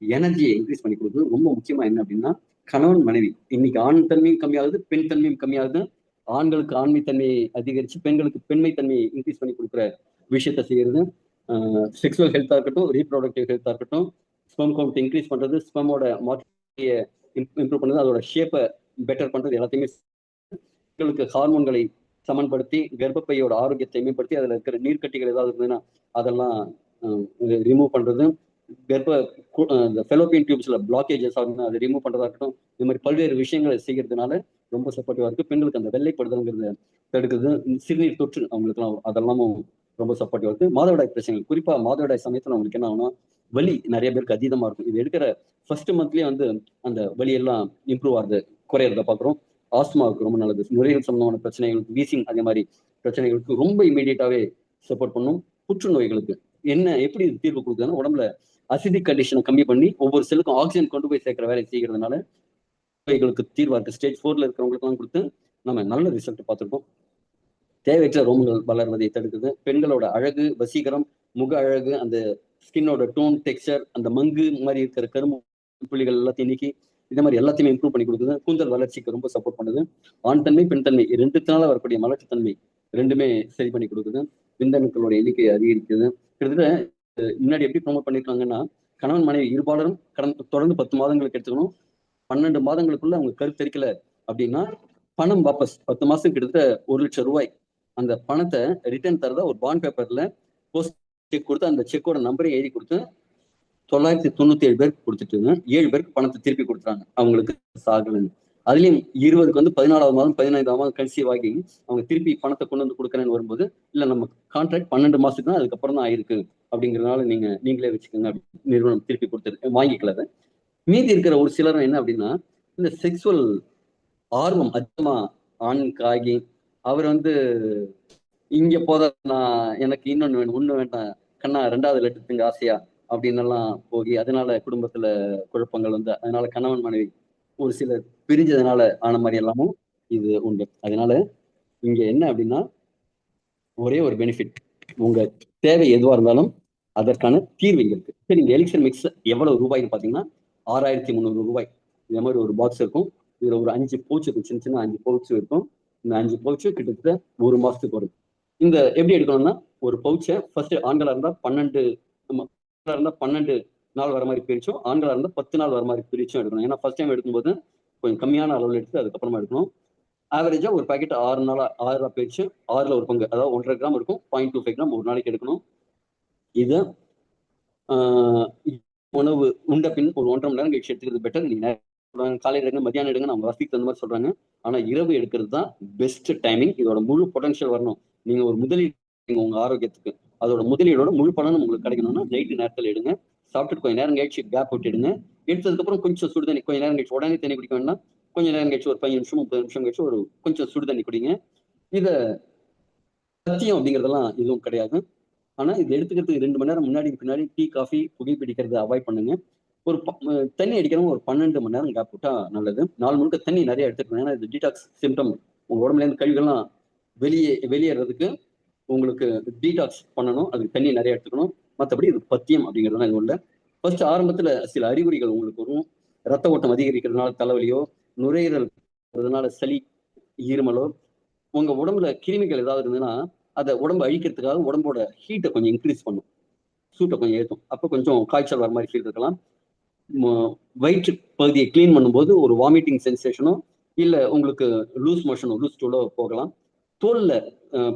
எனர்ஜியை இன்க்ரீஸ் பண்ணி கொடுக்குது. ரொம்ப முக்கியமா என்ன அப்படின்னா கணவன் மனைவி, இன்னைக்கு ஆண் தன்மையும் கம்மியாகுது, பெண் தன்மையும் கம்மியாகுது. ஆண்களுக்கு ஆண்மை தன்மையை அதிகரிச்சு பெண்களுக்கு பெண்மை தன்மையை இன்க்ரீஸ் பண்ணி கொடுக்குற விஷயத்த செய்யறது. செக்ஸுவல் ஹெல்த்தா இருக்கட்டும், ரீப்ரொடக்டிவ் ஹெல்த்தா இருக்கட்டும், ஸ்பெர்ம் கவுண்ட் இன்க்ரீஸ் பண்றது, ஸ்பெர்மோட மார்டிலிட்டியை இம்ப்ரூவ் பண்ணுறது, அதோட ஷேப்பை பெட்டர் பண்றது, எல்லாத்தையுமே பெண்களுக்கு ஹார்மோன்களை சமன்படுத்தி கர்ப்பப்பையோட ஆரோக்கியத்தை மேம்படுத்தி அதில் இருக்கிற நீர்க்கட்டிகள் ஏதாவது இருந்ததுன்னா அதெல்லாம் ரிமூவ் பண்றது. இந்த ஃபெலோப்பியன் டியூப்ஸ்ல பிளாக்கேஜஸ் ஆகுதுன்னா அதை ரிமூவ் பண்றதா இருக்கட்டும், இந்த மாதிரி பல்வேறு விஷயங்களை செய்யறதுனால ரொம்ப சப்போர்ட்டிவா இருக்கு. பெண்களுக்கு அந்த வெள்ளைப்படுதல்ங்கிறத தடுக்குது. சிறுநீர் தொற்று அவங்களுக்குலாம் அதெல்லாமும் ரொம்ப சப்போர்ட்டிவா இருக்கு. மாதவிடாய் பிரச்சனைகள், குறிப்பா மாதவிடாய் சமயத்துல அவங்களுக்கு என்ன ஆகும்னா வலி நிறைய பேருக்கு அதிகமா இருக்கும். இது எடுக்கிற ஃபர்ஸ்ட் மந்த்லயே வந்து அந்த வலி எல்லாம் இம்ப்ரூவ் ஆகுது, குறையறத பாக்குறோம். ஆஸ்துமாவுக்கு ரொம்ப நல்லது, நுரையீரல் சம்பந்தமான பிரச்சனைகளுக்கு, வீசிங் அதே மாதிரி பிரச்சனைகளுக்கு ரொம்ப இமீடியட்டாவே சப்போர்ட் பண்ணும். புற்றுநோய்களுக்கு எப்படி தீர்வு கொடுக்குதுன்னா உடம்புல அசிடிக் கண்டிஷனை கம்மி பண்ணி ஒவ்வொரு செல்லுக்கும் ஆக்சிஜன் கொண்டு போய் சேர்க்கிற வேலையை செய்கிறதுனால நோய்களுக்கு தீர்வா இருக்கு. ஸ்டேஜ் 4ல இருக்கிறவங்களுக்குலாம் கொடுத்து நம்ம நல்ல ரிசல்ட் பார்த்துருக்கோம். தேவையற்ற ரோமங்கள் வளர்வதை தடுக்குது. பெண்களோட அழகு, வசீகரம், முக அழகு, அந்த ஸ்கின்னோட டோன், டெக்ஸ்சர், அந்த மங்கு மாதிரி இருக்கிற கரும்பு புள்ளிகள் எல்லாத்தையும் நீக்கி இந்த மாதிரி எல்லாத்தையுமே இம்ப்ரூவ் பண்ணி கொடுக்குது. கூந்தல் வளர்ச்சிக்கு ரொம்ப சப்போர்ட் பண்ணுது. ஆண் தன்மை, பெண் தன்மை ரெண்டுத்தினால வரக்கூடிய மலட்டுத்தன்மை ரெண்டுமே சரி பண்ணி கொடுக்குது. விந்தணுக்களோட எண்ணிக்கையை அதிகரிக்குது. கிட்டத்தட்ட முன்னாடி எப்படி ப்ரொமோட் பண்ணிருக்காங்கன்னா கணவன் மனைவி இருபாலரும் தொடர்ந்து 10 மாதங்களுக்கு எடுத்துக்கணும். 12 மாதங்களுக்குள்ள அவங்க கருத்தரிக்கல அப்படின்னா பணம் வாபஸ். 10 மாசம் கிட்டத்தட்ட 1 லட்சம் ரூபாய் அந்த பணத்தை ரிட்டர்ன் தரதா ஒரு பாண்ட் பேப்பர்ல போஸ்ட் செக் கொடுத்து அந்த செக்கோட நம்பரையும் எழுதி கொடுத்து 997 பேருக்கு கொடுத்துட்டு 7 பேருக்கு பணத்தை திருப்பி கொடுத்துறாங்க அவங்களுக்கு சாகலன்னு. அதுலயும் 20க்கு வந்து 14வது மாதம் 15வது மாதம் கன்சீவ் ஆகி அவங்க திருப்பி பணத்தை கொண்டு வந்து கொடுக்குறேன்னு வரும்போது இல்ல நம்ம கான்ட்ராக்ட் 12 மாசத்துக்கு தான் அதுக்கப்புறம் தான் ஆயிருக்கு அப்படிங்கிறதுனால நீங்களே வச்சுக்கோங்க அப்படின்னு நிறுவனம் திருப்பி கொடுத்துரு வாங்கிக்கல. மீதி இருக்கிற ஒரு சிலரும் என்ன அப்படின்னா இந்த செக்ஸுவல் ஆர்வம் அதிகமா ஆணுக்கு ஆகி அவர் வந்து இங்க போத நான் எனக்கு இன்னொன்னு வேணும், ஒண்ணு வேண்டாம், கண்ணா 2வது லட்டுங்க ஆசையா அப்படின்னு எல்லாம் போகி அதனால குடும்பத்துல குழப்பங்கள் வந்து அதனால கணவன் மனைவி ஒரு சிலர் பிரிஞ்சதுனால ஆன மாதிரி எல்லாமும் இது உண்டு. அதனால இங்க என்ன அப்படின்னா ஒரே ஒரு பெனிஃபிட், உங்க தேவை எதுவா இருந்தாலும் அதற்கான தீர்வு இங்க இருக்கு. சரி, இந்த எலிக்சர் மிக்ஸ் எவ்வளவு ரூபாய்னு பாத்தீங்கன்னா 6300 ரூபாய். இந்த மாதிரி ஒரு பாக்ஸ் இருக்கும். இதுல ஒரு 5 பவுச் இருக்கும், சின்ன சின்ன 5 பவுச் இருக்கும். இந்த 5 பவுச்சு கிட்டத்தட்ட 1 மாசத்துக்கு வரும். இந்த எப்படி எடுக்கணும்னா ஒரு பவுச்சை ஃபர்ஸ்ட் ஆண்களா இருந்தா 12 நாள் வர மாதிரி பிரிச்சும், ஆண்களா இருந்தா 10 நாள் வர மாதிரி பிரிச்சும் எடுக்கணும். ஏன்னா ஃபர்ஸ்ட் டைம் எடுக்கும்போது கொஞ்சம் கம்மியான அளவில் எடுத்து அதுக்கப்புறமா எடுக்கணும். ஆவரேஜா ஒரு பாக்கெட் 6 பிரிச்சு 6ல் ஒரு பங்கு, அதாவது 1.5 கிராம் இருக்கும், 0.25 கிராம் ஒரு நாளைக்கு எடுக்கணும். இது உணவு உண்ட பின் ஒரு 1.5 மணி நேரம் கழிச்சு எடுத்துக்கிறது பெட்டர். நீங்க காலையில் எடுங்க, மத்தியானம் எடுங்க, அவங்க வசதிக்கு தகுந்த மாதிரி சொல்றாங்க. ஆனா இரவு எடுக்கிறது தான் பெஸ்ட் டைமிங். இதோட முழு பொட்டன்ஷியல் வரணும். நீங்க ஒரு முதலீடு உங்க ஆரோக்கியத்துக்கு அதோட முதலீடோட முழு பலனும் உங்களுக்கு கிடைக்கணும்னா நைட்டு நேரத்தில் எடுங்க. சாப்பிட்டுட்டு கொஞ்சம் நேரம் கழிச்சு கேப் விட்டுடுங்க. எடுத்ததுக்கப்புறம் கொஞ்சம் சுடுதண்ணி, கொஞ்சம் நேரம் கழிச்சு உடனே தண்ணி குடிக்க வேண்டாம். கொஞ்சம் நேரம் கழிச்சு ஒரு 15 நிமிஷம் 30 நிமிஷம் கழிச்சு ஒரு கொஞ்சம் சுடுதண்ணி குடிங்க. இத சத்தியம் அப்படிங்கிறதெல்லாம் எதுவும் கிடையாது. ஆனா இது எடுத்துக்கிறதுக்கு 2 மணி நேரம் முன்னாடி பின்னாடி டீ, காஃபி, புகைப்பிடிக்கிறத அவாய்ட் பண்ணுங்க. ஒரு தண்ணி அடிக்கிறவங்க ஒரு 12 மணி நேரம் கேப் விட்டா நல்லது. நாள் முழுக்க தண்ணி நிறைய எடுத்துக்கணும். ஏன்னா இது டீடாக்ஸ் சிம்டம். உங்க உடம்புல இருந்து கழிவுகள்லாம் வெளியேறதுக்கு உங்களுக்கு டீடாக்ஸ் பண்ணணும். அதுக்கு தண்ணி நிறைய எடுத்துக்கணும். மற்றபடி இது பத்தியம் அப்படிங்கிறதுலாம் எதுவும் இல்லை. ஃபர்ஸ்ட் ஆரம்பத்துல சில அறிகுறிகள் உங்களுக்கு வரும். ரத்த ஓட்டம் அதிகரிக்கிறதுனால தலைவலியோ, நுரையீரல் சளி, ஈரமலோ, உங்க உடம்புல கிருமிகள் ஏதாவது இருந்ததுன்னா அதை உடம்பு அழிக்கிறதுக்காக உடம்போட ஹீட்டை கொஞ்சம் இன்க்ரீஸ் பண்ணும், சூட்டை கொஞ்சம் ஏற்றும். அப்போ கொஞ்சம் காய்ச்சல் வர மாதிரி ஃபீல் இருக்கலாம். வயிற்று பகுதியை கிளீன் பண்ணும்போது ஒரு வாமிட்டிங் சென்சேஷனோ இல்லை உங்களுக்கு லூஸ் மோஷனோ லூஸ் ஸ்டூலோ போகலாம். தோல்ல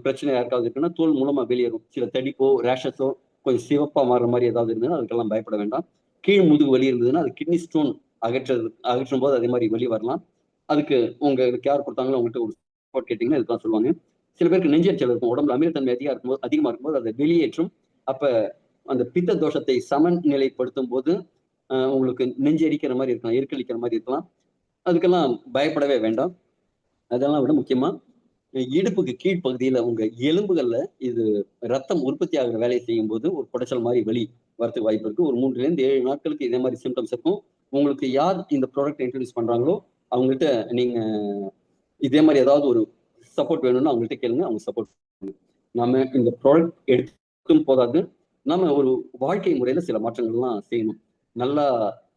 பிரச்சனை யாருக்காவது இருக்குன்னா தோல் மூலமா வெளியேறும். சில தடிப்போ ரேஷஸோ கொஞ்சம் சிவப்பா மாறுற மாதிரி ஏதாவது இருந்ததுன்னா அதுக்கெல்லாம் பயப்பட வேண்டாம். கீழ் முதுகு வலி இருந்ததுன்னா அது கிட்னி ஸ்டோன் அகற்றும் போது அதே மாதிரி வலி வரலாம். அதுக்கு உங்களுக்கு யார் கொடுத்தாங்களோ அவங்கள்ட்ட ஒரு சப்போர்ட் கேட்டீங்கன்னா இதுதான் சொல்லுவாங்க. சில பேருக்கு நெஞ்செரிச்சல் இருக்கும். உடம்புல அமிலத்தன்மை அதிகமா இருக்கும்போது அதை வெளியேற்றும். அப்ப அந்த பித்த தோஷத்தை சமநிலைப்படுத்தும் போது உங்களுக்கு நெஞ்சு எரிக்கிற மாதிரி இருக்கலாம், எரிக்கழிக்கிற மாதிரி இருக்கலாம். அதுக்கெல்லாம் பயப்படவே வேண்டாம். அதெல்லாம் விட முக்கியமா இடுப்புக்கு கீழ்ப்பகுதியில உங்க எலும்புகள்ல இது ரத்தம் உற்பத்தி ஆகிற வேலையை செய்யும் போது ஒரு குடைச்சல் மாதிரி வலி வரதுக்கு வாய்ப்பு இருக்கு. ஒரு 3 to 7 நாட்களுக்கு இதே மாதிரி சிம்டம்ஸ் இருக்கும். உங்களுக்கு யார் இந்த ப்ராடக்ட் இன்ட்ரடியூஸ் பண்றாங்களோ அவங்கள்ட்ட நீங்க இதே மாதிரி ஏதாவது ஒரு சப்போர்ட் வேணும்னா அவங்கள்ட்ட கேளுங்க, அவங்க சப்போர்ட் பண்ணுங்க. நாம இந்த ப்ராடக்ட் எடுக்கும் போதாது, நாம ஒரு வாழ்க்கை முறையில சில மாற்றங்கள்லாம் செய்யணும். நல்லா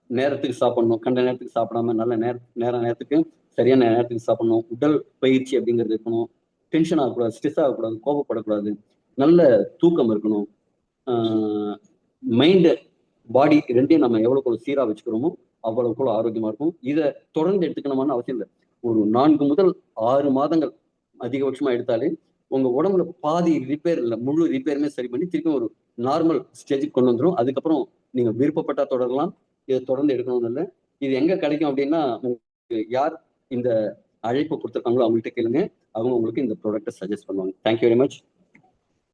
நேரத்துக்கு சாப்பிடணும், கண்ட நேரத்துக்கு சாப்பிடாம நல்ல நேரத்துக்கு சரியான நேரத்துக்கு சாப்பிடணும். உடல் பயிற்சி அப்படிங்கிறது இருக்கணும். டென்ஷன் ஆகக்கூடாது, ஸ்ட்ரெஸ் ஆகக்கூடாது, கோபப்படக்கூடாது. நல்ல தூக்கம் இருக்கணும். மைண்டு பாடி ரெண்டையும் நம்ம எவ்வளவுக்கு சீரா வச்சுக்கிறோமோ அவ்வளவுக்கு ஆரோக்கியமா இருக்கும். இதை தொடர்ந்து எடுத்துக்கணுமான்னு அவசியம் இல்லை. ஒரு 4 முதல் 6 மாதங்கள் அதிகபட்சமா எடுத்தாலே உங்க உடம்புல பாதி ரிப்பேர் இல்லை, முழு ரிப்பேருமே சரி பண்ணி திருப்பி ஒரு நார்மல் ஸ்டேஜுக்கு கொண்டு வந்துடும். அதுக்கப்புறம் நீங்க விருப்பப்பட்டா தொடரலாம். இதை தொடர்ந்து எடுக்கணும்னு இல்லை. இது எங்க கிடைக்கும் அப்படின்னா, யார் இந்த அழைப்பு கொடுத்துருக்காங்களோ அவங்கள்ட்ட கேளுங்க. அவங்க உங்களுக்கு இந்த ப்ராடக்ட்டை சஜஸ்ட் பண்ணுவாங்க. Thank you very much.